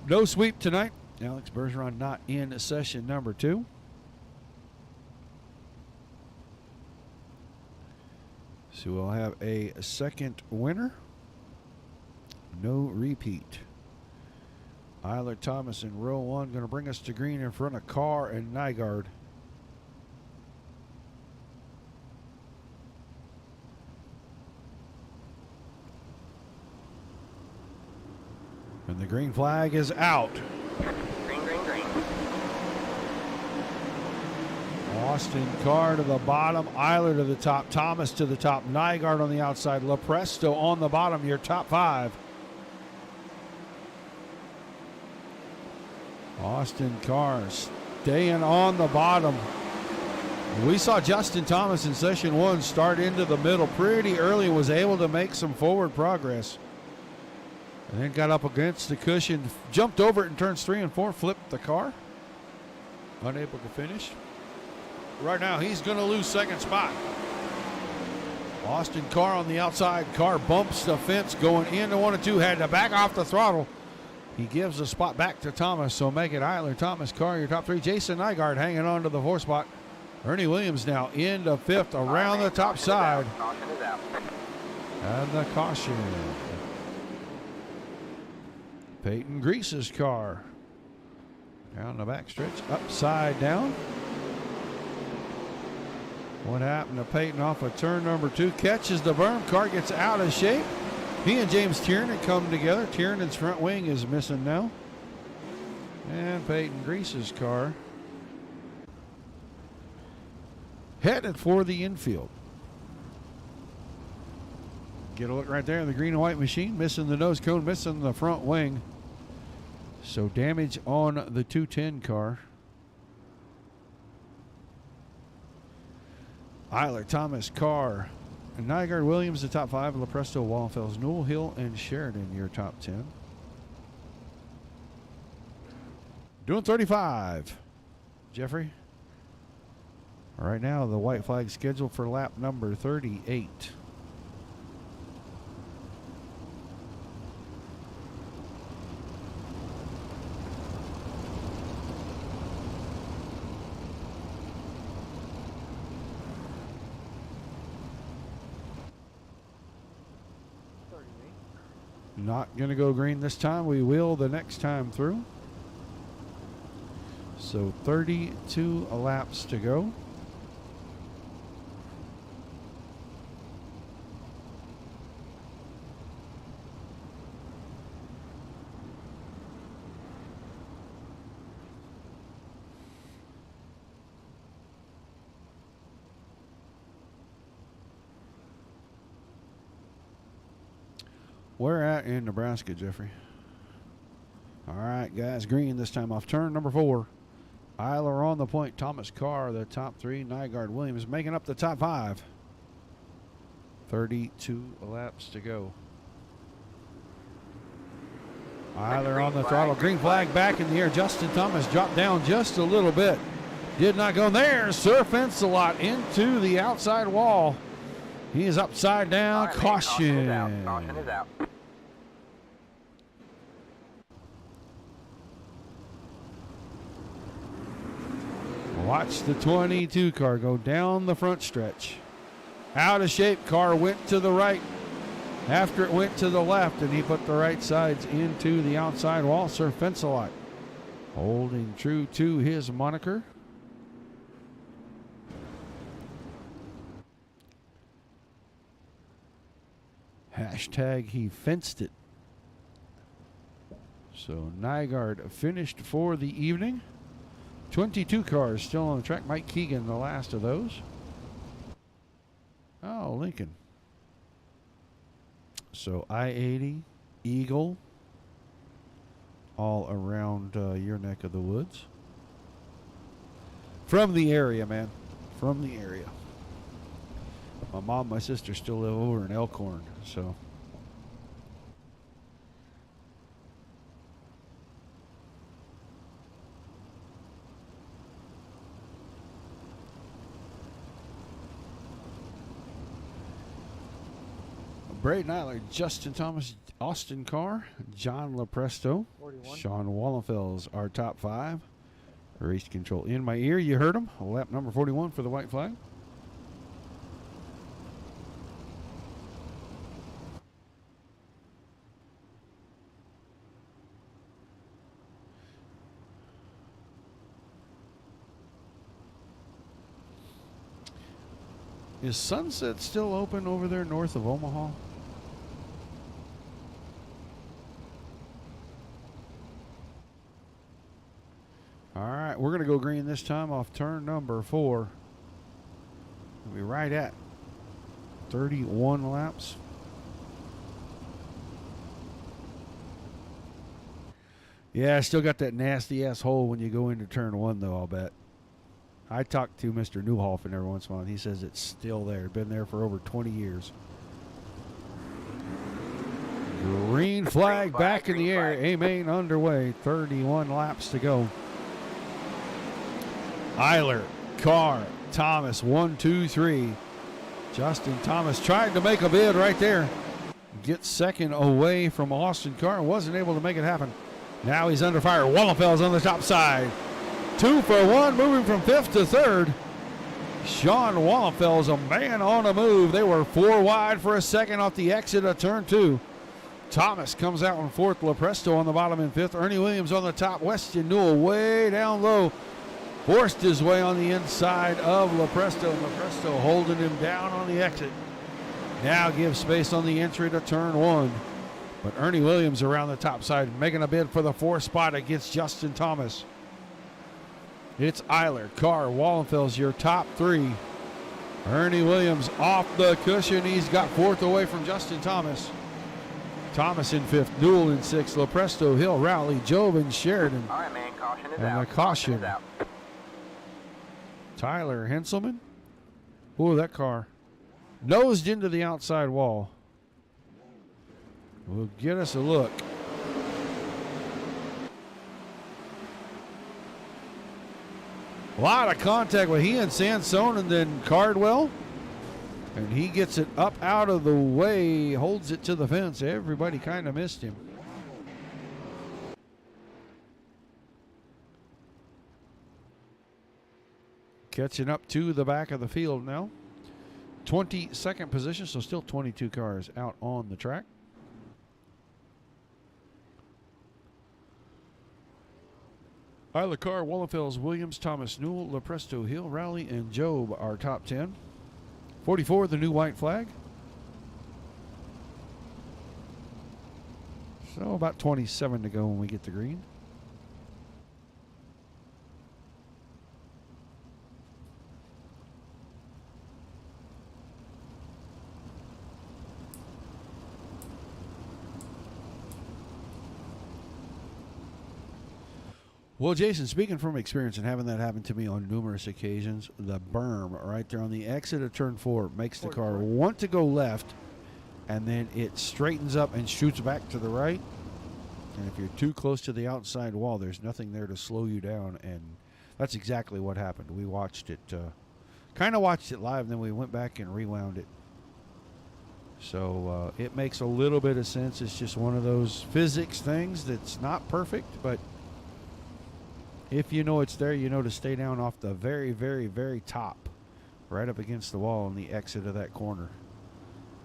No sweep tonight. Alex Bergeron not in session number 2. So we'll have a second winner. No repeat. Eiler Thomas in row 1 going to bring us to green in front of Carr and Nygaard. And the green flag is out. Green, green, green. Austin Carr to the bottom, Eiler to the top, Thomas to the top, Nygaard on the outside, Lepresto on the bottom, your top 5. Austin Carr staying on the bottom. We saw Justin Thomas in session 1 start into the middle pretty early, was able to make some forward progress. And then got up against the cushion, jumped over it in turns 3 and 4, flipped the car. Unable to finish. Right now, he's going to lose second spot. Austin Carr on the outside. Carr bumps the fence going into 1 and 2. Had to back off the throttle. He gives the spot back to Thomas. So make it Eiler, Thomas, Carr, your top 3. Jason Nygaard hanging on to the 4 spot. Ernie Williams now into fifth around the top side. Caution is out. And the caution. Peyton Grease's car. Down the back stretch, upside down. What happened to Peyton off of turn number 2? Catches the berm, car gets out of shape. He and James Tiernan come together. Tiernan's front wing is missing now. And Peyton Grease's car headed for the infield. Get a look right there in the green and white machine. Missing the nose cone, missing the front wing. So damage on the 210 car. Eiler, Thomas, Carr, and Nygaard, Williams, the top 5. Lepresto, Wallenfels, Newell, Hill, and Sheridan, your top 10. Doing 35. Jeffrey. Right now, the white flag scheduled for lap number 38. Not going to go green this time. We will the next time through. So 32 laps to go. Where at in Nebraska, Jeffrey? All right, guys, green this time off turn number 4. Eiler on the point. Thomas Carr, the top 3. Nygaard Williams making up the top 5. 32 laps to go. Eiler on the throttle. Green flag back in the air. Justin Thomas dropped down just a little bit. Did not go there. Sir Fence-A-Lot into the outside wall. He is upside down. Caution. Caution is out. Watch the 22 car go down the front stretch. Out of shape. Car went to the right after it went to the left, and he put the right sides into the outside wall. Sir Fence-A-Lot holding true to his moniker. Hashtag he fenced it. So Nygaard finished for the evening. 22 cars still on the track. Mike Keegan, the last of those. Oh, Lincoln. So I-80, Eagle, all around your neck of the woods. From the area, man. From the area. My mom and my sister still live over in Elkhorn, so. Braden Eiler, Justin Thomas, Austin Carr, John Lepresto, 41. Sean Wallenfels, our top 5. Race control in my ear. You heard him. Lap number 41 for the white flag. Is Sunset still open over there north of Omaha? All right, we're going to go green this time off turn number 4. We'll be right at 31 laps. Yeah, I still got that nasty ass hole when you go into turn 1, though, I'll bet. I talked to Mr. Newhoff every once in a while, and he says it's still there. Been there for over 20 years. Green flag back in the air. A-main underway. 31 laps to go. Eiler, Carr, Thomas, 1, 2, 3. Justin Thomas tried to make a bid right there. Gets second away from Austin Carr. Wasn't able to make it happen. Now he's under fire. Wallenfels on the top side. 2 for 1, moving from 5th to 3rd. Sean Wallenfels, a man on a move. They were 4 wide for a second off the exit of turn 2. Thomas comes out in 4th. Lepresto on the bottom in 5th. Ernie Williams on the top. Weston Newell way down low. Forced his way on the inside of Lepresto. Lepresto holding him down on the exit. Now gives space on the entry to turn 1. But Ernie Williams around the top side, making a bid for the 4th spot against Justin Thomas. It's Eiler, Carr, Wallenfels, your top 3. Ernie Williams off the cushion. He's got 4th away from Justin Thomas. Thomas in 5th, Newell in 6th, Lepresto, Hill, Rowley, Job, and Sheridan. All right, man. Caution is And out. a caution. Is out. Tyler Henselman. Ooh, that car nosed into the outside wall. Will get us a look. A lot of contact with he and Sansone and then Cardwell. And he gets it up out of the way, holds it to the fence. Everybody kind of missed him. Catching up to the back of the field now. 22nd position, so still 22 cars out on the track. Isla Carr, Wallenfels, Williams, Thomas, Newell, Lepresto, Hill, Rowley, and Job are top 10. 44, the new white flag. So about 27 to go when we get the green. Well, Jason, speaking from experience and having that happen to me on numerous occasions, the berm right there on the exit of turn 4 makes the car want to go left, and then it straightens up and shoots back to the right. And if you're too close to the outside wall, there's nothing there to slow you down, and that's exactly what happened. We watched it, kind of watched it live, and then we went back and rewound it. So it makes a little bit of sense. It's just one of those physics things that's not perfect, but if you know it's there, you know to stay down off the very, very, very top, right up against the wall on the exit of that corner,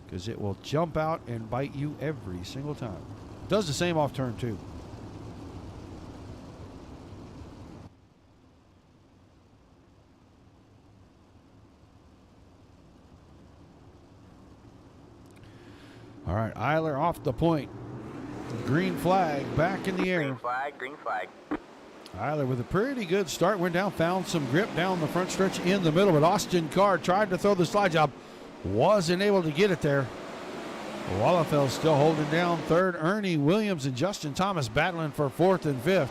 because it will jump out and bite you every single time. Does the same off turn 2. All right, Eiler off the point. Green flag back in the air. Green flag, green flag. Eiler with a pretty good start, went down, found some grip down the front stretch in the middle, but Austin Carr tried to throw the slide job, wasn't able to get it there. Wallenfels still holding down 3rd. Ernie Williams and Justin Thomas battling for 4th and 5th.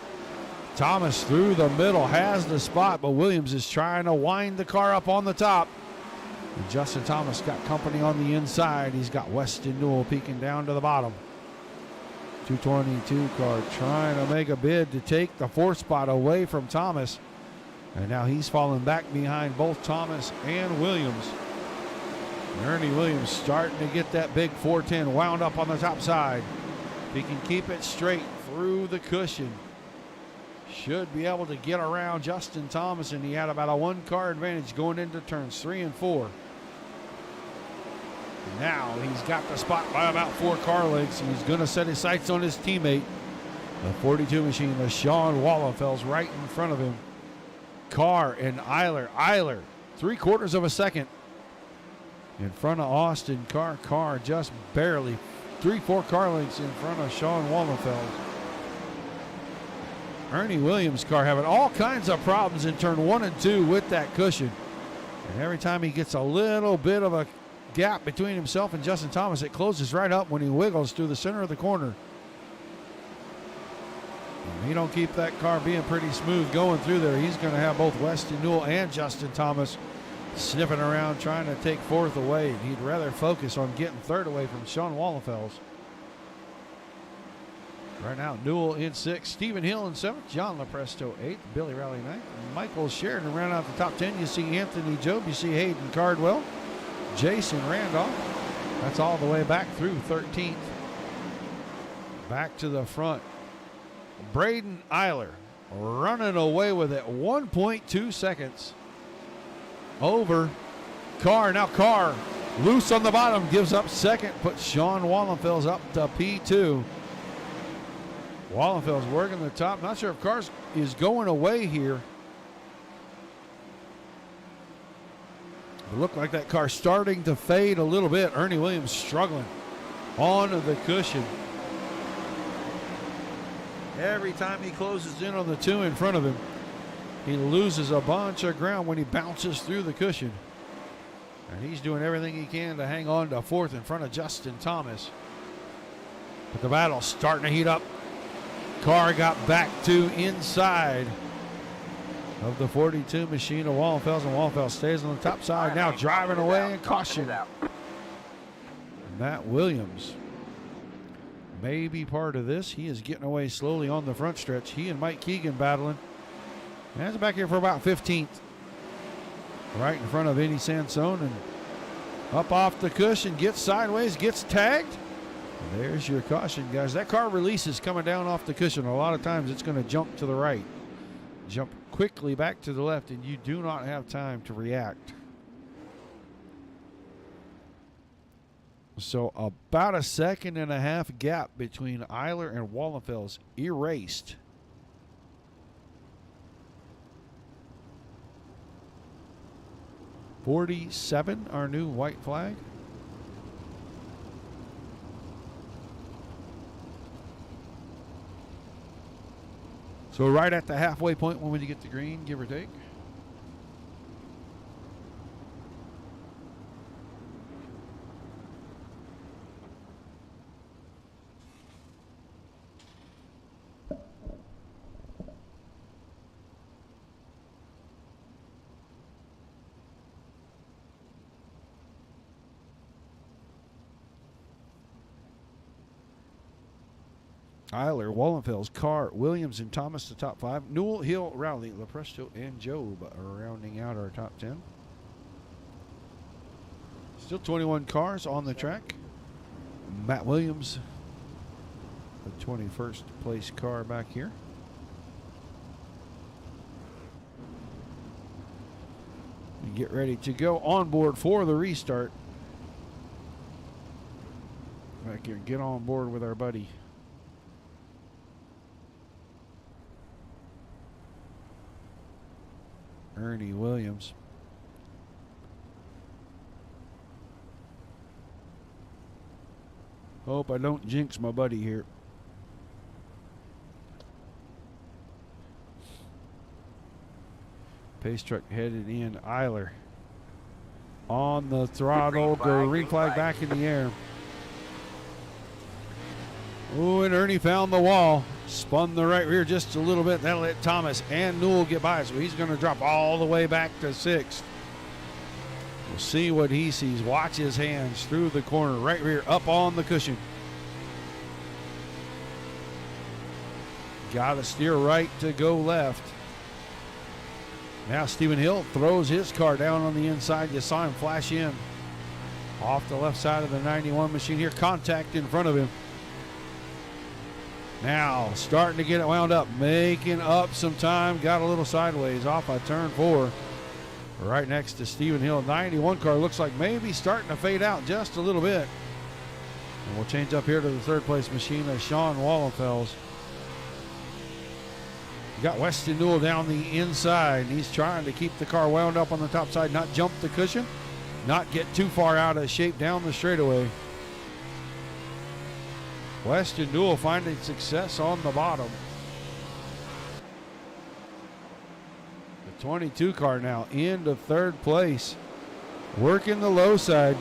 Thomas through the middle has the spot, but Williams is trying to wind the car up on the top. And Justin Thomas got company on the inside. He's got Weston Newell peeking down to the bottom. 222 car trying to make a bid to take the 4th spot away from Thomas. And now he's falling back behind both Thomas and Williams. And Ernie Williams starting to get that big 410 wound up on the top side. If he can keep it straight through the cushion, should be able to get around Justin Thomas, and he had about a 1-car advantage going into turns 3 and 4. Now he's got the spot by about 4 car lengths, and he's going to set his sights on his teammate, the 42 machine, the Sean Wallenfels, right in front of him. Carr and Eiler. Eiler, 3/4 of a second in front of Austin Carr. Carr just barely 3-4 car lengths in front of Sean Wallenfels. Ernie Williams' car having all kinds of problems in turn 1 and 2 with that cushion. And every time he gets a little bit of a gap between himself and Justin Thomas, it closes right up when he wiggles through the center of the corner. If he don't keep that car being pretty smooth going through there, he's going to have both Weston Newell and Justin Thomas sniffing around trying to take 4th away. He'd rather focus on getting 3rd away from Sean Wallenfels. Right now, Newell in 6th, Stephen Hill in 7th, John Lepresto 8th, Billy Rowley 9th, Michael Sheridan round out the top 10. You see Anthony Job, you see Hayden Cardwell, Jason Randolph. That's all the way back through 13th. Back to the front. Braden Eiler running away with it, 1.2 seconds. over Carr. Now Carr loose on the bottom, gives up second, puts Sean Wallenfels up to P2. Wallenfels working the top. Not sure if Carr is going away here. It looked like that car starting to fade a little bit. Ernie Williams struggling on the cushion. Every time he closes in on the two in front of him, he loses a bunch of ground when he bounces through the cushion. And he's doing everything he can to hang on to fourth in front of Justin Thomas. But the battle's starting to heat up. Carr got back to inside of the 42 machine of Wallenfels, and Wallenfels stays on the top side. Now driving away and caution. Matt Williams may be part of this. He is getting away slowly on the front stretch. He and Mike Keegan battling. And that's back here for about 15th. Right in front of Eddie Sansone, and up off the cushion, gets sideways, gets tagged. And there's your caution, guys. That car release is coming down off the cushion. A lot of times it's going to jump to the right, jump quickly back to the left, and you do not have time to react. So about a 1.5 second gap between Eiler and Wallenfels erased. .47, our new white flag. So right at the halfway point when we get the green, give or take. Eiler, Wallenfels, Carr, Williams, and Thomas, the top 5. Newell, Hill, Rowley, LaPresto, and Job are rounding out our top 10. Still 21 cars on the track. Matt Williams, the 21st place car back here. We get ready to go on board for the restart. Back here, get on board with our buddy Ernie Williams. Hope I don't jinx my buddy here. Pace truck headed in. Eiler on the throttle. Green flag back in the air. Oh, and Ernie found the wall. Spun the right rear just a little bit. That'll let Thomas and Newell get by. So he's going to drop all the way back to 6th. We'll see what he sees. Watch his hands through the corner. Right rear up on the cushion. Got to steer right to go left. Now Stephen Hill throws his car down on the inside. You saw him flash in off the left side of the 91 machine here. Contact in front of him. Now starting to get it wound up, making up some time. Got a little sideways off of turn 4. Right next to Stephen Hill. 91 car looks like maybe starting to fade out just a little bit. And we'll change up here to the 3rd place machine as Sean Wallenfels. You got Weston Newell down the inside. He's trying to keep the car wound up on the top side, not jump the cushion, not get too far out of shape down the straightaway. Weston Newell finding success on the bottom. The 22 car now into 3rd place. Working the low side.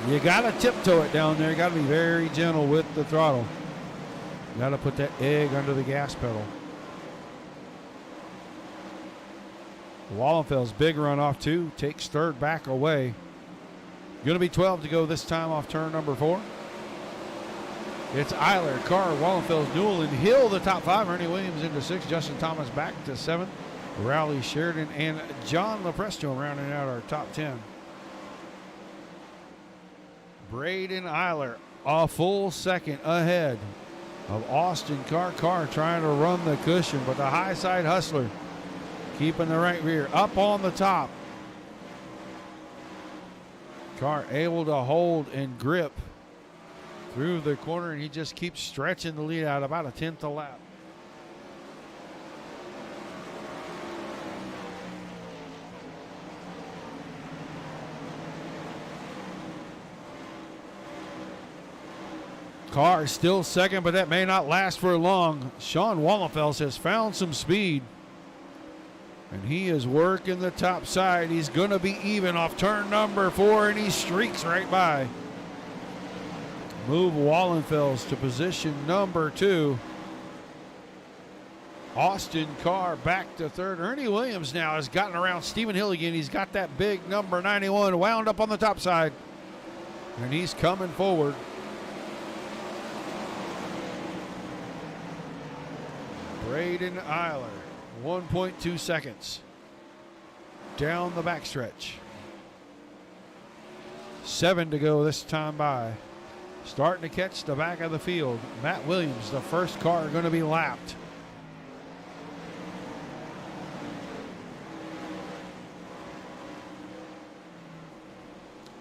You got to tiptoe it down there. You got to be very gentle with the throttle. You got to put that egg under the gas pedal. Wallenfels big run off 2. Takes 3rd back away. Going to be 12 to go this time off turn number 4. It's Eiler, Carr, Wallenfels, Newell, and Hill, the top 5. Ernie Williams into 6. Justin Thomas back to 7. Rowley, Sheridan, and John LaPresto rounding out our top 10. Braden Eiler a full second ahead of Austin Carr. Carr trying to run the cushion, but the high side hustler keeping the right rear up on the top. Carr able to hold and grip through the corner, and he just keeps stretching the lead out about a tenth a lap. Carr still second, but that may not last for long. Sean Wallenfels has found some speed, and he is working the top side. He's going to be even off turn number 4, and he streaks right by. Move Wallenfels to position number 2. Austin Carr back to third. Ernie Williams now has gotten around Stephen Hilligan. He's got that big number 91 wound up on the top side, and he's coming forward. Braden Eiler, 1.2 seconds down the backstretch. 7 to go this time by. Starting to catch the back of the field. Matt Williams, the first car going to be lapped.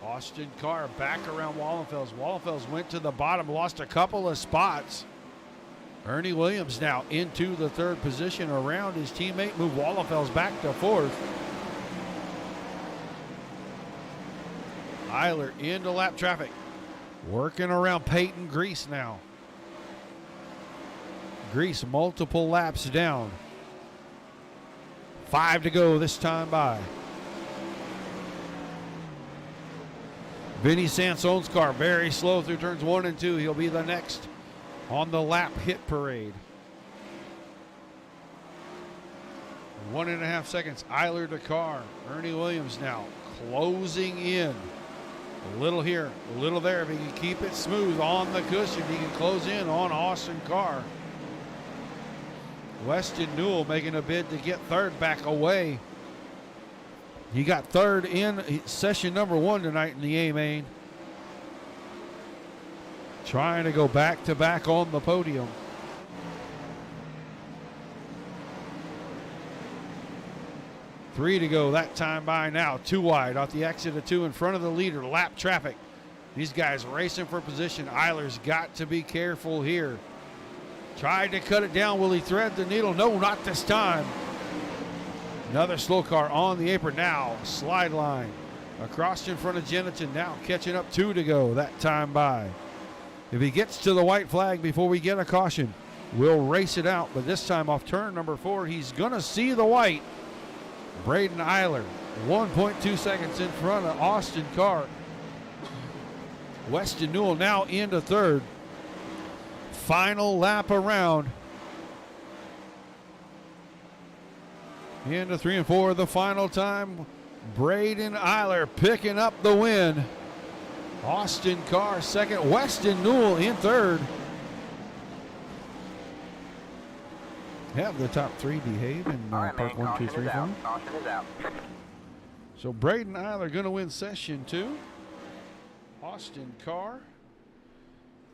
Austin Carr back around Wallenfels. Wallenfels went to the bottom, lost a couple of spots. Ernie Williams now into the third position around his teammate. Move Wallenfels back to fourth. Eiler into lap traffic. Working around Peyton Grease now. Grease multiple laps down. 5 to go this time by. Vinny Sansone's car very slow through turns 1 and 2. He'll be the next on the lap hit parade. 1.5 seconds. Eiler to Carr. Ernie Williams now closing in. A little here, a little there. If he can keep it smooth on the cushion, he can close in on Austin Carr. Weston Newell making a bid to get third back away. He got third in session number 1 tonight in the A main. Trying to go back to back on the podium. Three to go that time by now. 2 wide off the exit of 2 in front of the leader. Lap traffic. These guys racing for position. Eiler's got to be careful here. Tried to cut it down. Will he thread the needle? No, not this time. Another slow car on the apron now. Slide line across in front of Jennison. Now catching up. 2 to go that time by. If he gets to the white flag before we get a caution, we'll race it out. But this time off turn number 4, he's going to see the white. Braden Eiler, 1.2 seconds in front of Austin Carr. Weston Newell now into third. Final lap around. Into 3 and 4 the final time. Braden Eiler picking up the win. Austin Carr second. Weston Newell in third. Have the top 3 behave in park 1, 2, 3, 4. Caution is out. So Braden Eiler going to win session 2. Austin Carr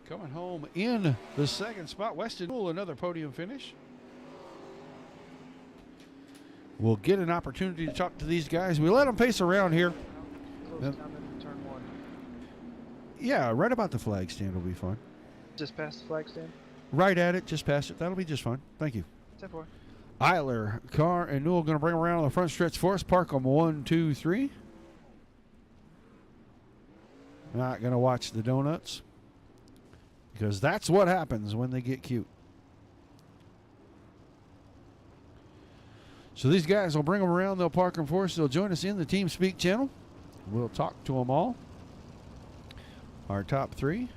coming home in the second spot. Weston Newell another podium finish. We'll get an opportunity to talk to these guys. We let them pace around here. Close down into turn 1. Yeah, right about the flag stand will be fun. Just past the flag stand. Right at it, just past it. That'll be just fine. Thank you. 10-4. Eiler, Carr, and Newell going to bring them around on the front stretch for us. Park them 1, 2, 3. Not going to watch the donuts because that's what happens when they get cute. So these guys will bring them around. They'll park them for us. They'll join us in the Team Speak channel. We'll talk to them all. Our top 3.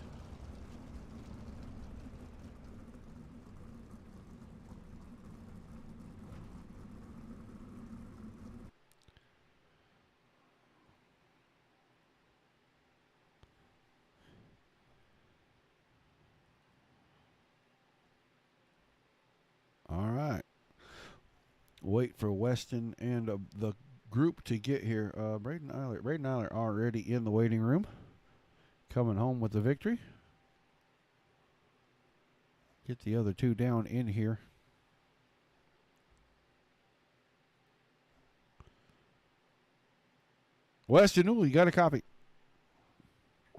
All right. Wait for Weston and the group to get here. Braden Eiler already in the waiting room. Coming home with the victory. Get the other 2 down in here. Weston Newell, you got a copy.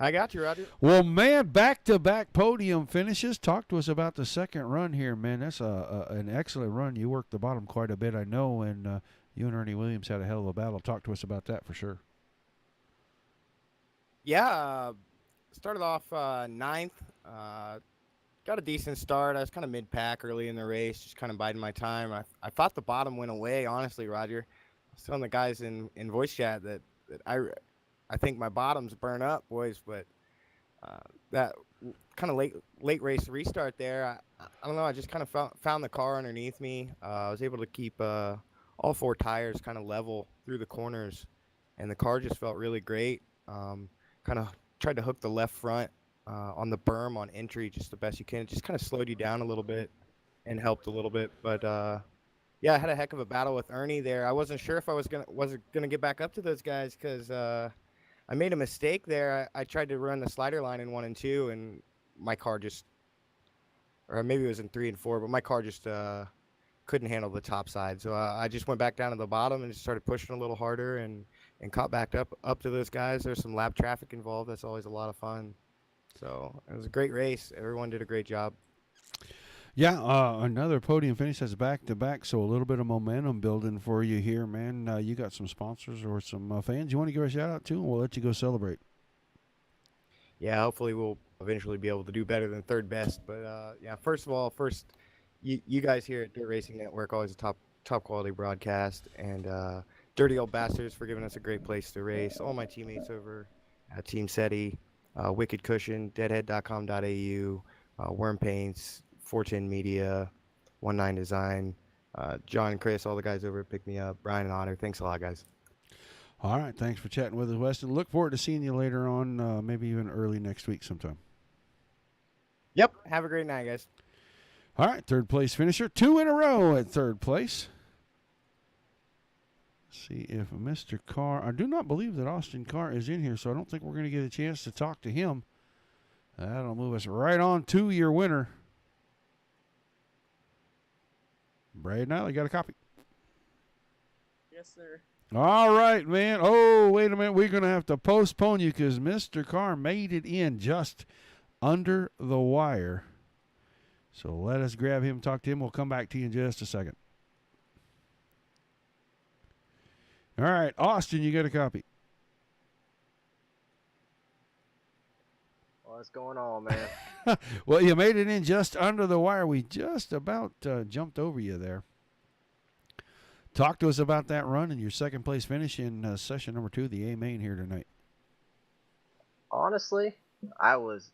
I got you, Roger. Well, man, back-to-back podium finishes. Talk to us about the second run here, man. That's an excellent run. You worked the bottom quite a bit, I know, and you and Ernie Williams had a hell of a battle. Talk to us about that for sure. Yeah, started off ninth. Got a decent start. I was kind of mid-pack early in the race, just kind of biding my time. I thought the bottom went away, honestly, Roger. I was telling the guys in voice chat that I think my bottom's burn up, boys, but that kind of late race restart there, I don't know. I just kind of found the car underneath me. I was able to keep all 4 tires kind of level through the corners, and the car just felt really great. Kind of tried to hook the left front on the berm on entry just the best you can. It just kind of slowed you down a little bit and helped a little bit. But yeah, I had a heck of a battle with Ernie there. I wasn't sure if I was gonna get back up to those guys because I made a mistake there. I tried to run the slider line in 1 and 2, and my car just, or maybe it was in 3 and 4, but my car just couldn't handle the top side. So I just went back down to the bottom and just started pushing a little harder and caught back up to those guys. There's some lap traffic involved. That's always a lot of fun. So it was a great race. Everyone did a great job. Yeah, another podium finish that's back-to-back, so a little bit of momentum building for you here, man. You got some sponsors or some fans you want to give a shout-out to, and we'll let you go celebrate. Yeah, hopefully we'll eventually be able to do better than third best. But, yeah, first of all, you guys here at Dirt Racing Network, always a top quality broadcast, and Dirty Old Bastards for giving us a great place to race. All my teammates over at Team SETI, Wicked Cushion, Deadhead.com.au, Worm Paints, 410 Media, 19 Design, John and Chris, all the guys over at Pick Me Up, Brian and Otter. Thanks a lot, guys. All right, thanks for chatting with us, Weston. Look forward to seeing you later on, maybe even early next week sometime. Yep, have a great night, guys. All right, third place finisher, 2 in a row at third place. See if Mr. Carr, I do not believe that Austin Carr is in here, so I don't think we're going to get a chance to talk to him. That'll move us right on to your winner. Brad Niley, got a copy? Yes, sir. All right, man. Oh, wait a minute. We're going to have to postpone you because Mr. Carr made it in just under the wire. So let us grab him, talk to him. We'll come back to you in just a second. All right, Austin, you got a copy. What's going on, man? Well, you made it in just under the wire. We just about jumped over you there. Talk to us about that run and your second place finish in session number 2, the A main here tonight. Honestly, I was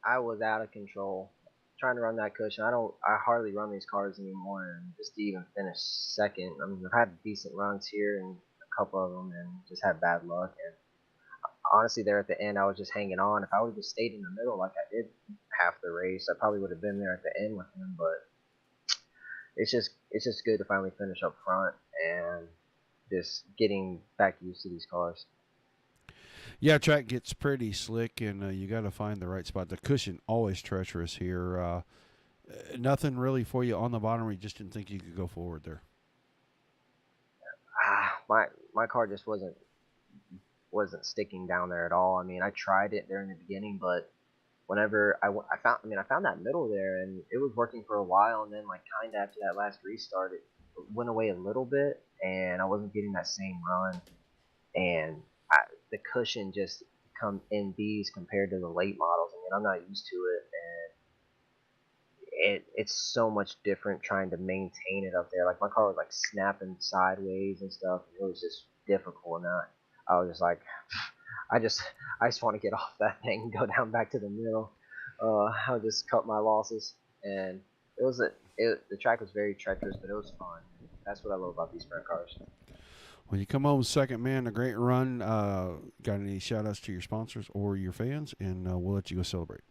out of control trying to run that cushion. I hardly run these cars anymore, and just to even finish second. I mean, I've had decent runs here and a couple of them, and just had bad luck. And honestly, there at the end, I was just hanging on. If I would have just stayed in the middle like I did half the race, I probably would have been there at the end with him. But it's just good to finally finish up front and just getting back used to these cars. Yeah, track gets pretty slick, and you got to find the right spot. The cushion always treacherous here. Nothing really for you on the bottom. You just didn't think you could go forward there. My car just wasn't sticking down there at all. I mean, I tried it there in the beginning, but whenever I found that middle there, and it was working for a while, and then like kind of after that last restart, it went away a little bit, and I wasn't getting that same run, and the cushion just come in these compared to the late models. I mean, I'm not used to it, and it's so much different trying to maintain it up there. Like my car was like snapping sideways and stuff, and it was just difficult. And I was just like, I just want to get off that thing and go down back to the middle. I would just cut my losses, and the track was very treacherous, but it was fun. That's what I love about these sprint cars. When you come home second, man, a great run. Got any shout-outs to your sponsors or your fans? And we'll let you go celebrate.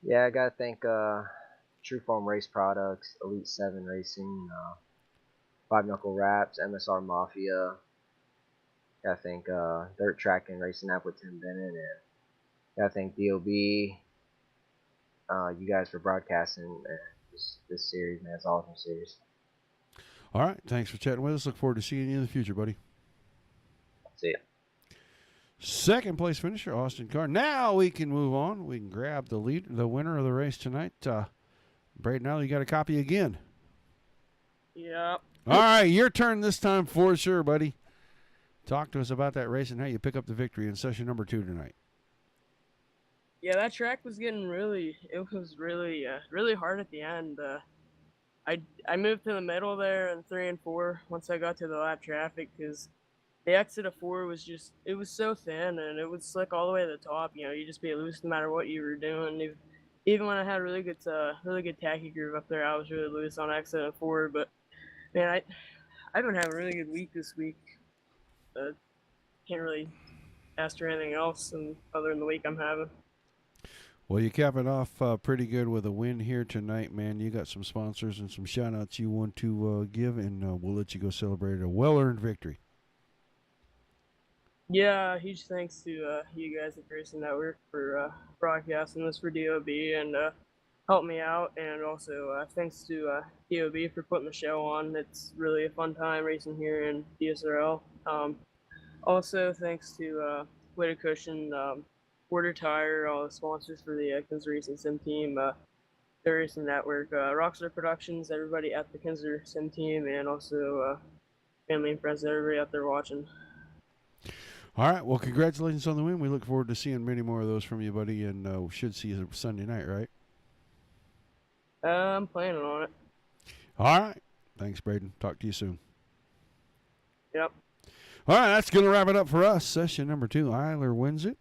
Yeah, I got to thank True Form Race Products, Elite 7 Racing, Five Knuckle Wraps, MSR Mafia. Got to thank Dirt Track and Racing App with Tim Bennett. And got to thank DOB, you guys for broadcasting this series, man. It's an awesome series. All right. Thanks for chatting with us. Look forward to seeing you in the future, buddy. See ya. Second place finisher, Austin Carr. Now we can move on. We can grab the winner of the race tonight. Braden, now you got a copy again. Yep. All right, your turn this time for sure, buddy. Talk to us about that race and how you pick up the victory in session number 2 tonight. Yeah, that track was getting really hard at the end. I moved to the middle there in 3 and 4 once I got to the lap traffic because the exit of 4 was it was so thin and it would slick all the way to the top. You know, you just be loose no matter what you were doing. Even when I had really good tacky groove up there, I was really loose on exit of 4. But man, I've been having a really good week this week. Can't really ask for anything else other than the week I'm having. Well, you cap it off pretty good with a win here tonight, man. You got some sponsors and some shout-outs you want to give, and we'll let you go celebrate a well-earned victory. Yeah, huge thanks to you guys at Racing Network for broadcasting this for DOB and helping me out, and also thanks to DOB for putting the show on. It's really a fun time racing here in DSRL. Also, thanks to Witta Cushion, Porter Tire, all the sponsors for the Kinzer Racing Sim Team, the Racing Network, Rockstar Productions, everybody at the Kinzer Sim Team, and also family and friends, everybody out there watching. All right, well, congratulations on the win. We look forward to seeing many more of those from you, buddy, and we should see you Sunday night, right? I'm planning on it. All right. Thanks, Braden. Talk to you soon. Yep. All right, that's going to wrap it up for us. Session number 2, Eiler wins it.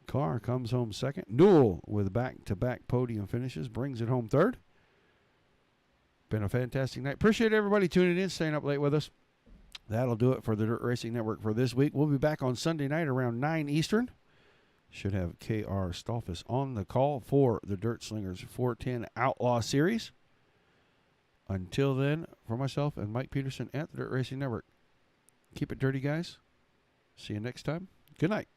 Carr comes home second. Newell with back-to-back podium finishes brings it home third. Been a fantastic night. Appreciate everybody tuning in, staying up late with us. That'll do it for the Dirt Racing Network for this week. We'll be back on Sunday night around 9 Eastern. Should have K.R. Stolfus on the call for the Dirt Slingers 410 Outlaw Series. Until then, for myself and Mike Peterson at the Dirt Racing Network, keep it dirty, guys. See you next time. Good night.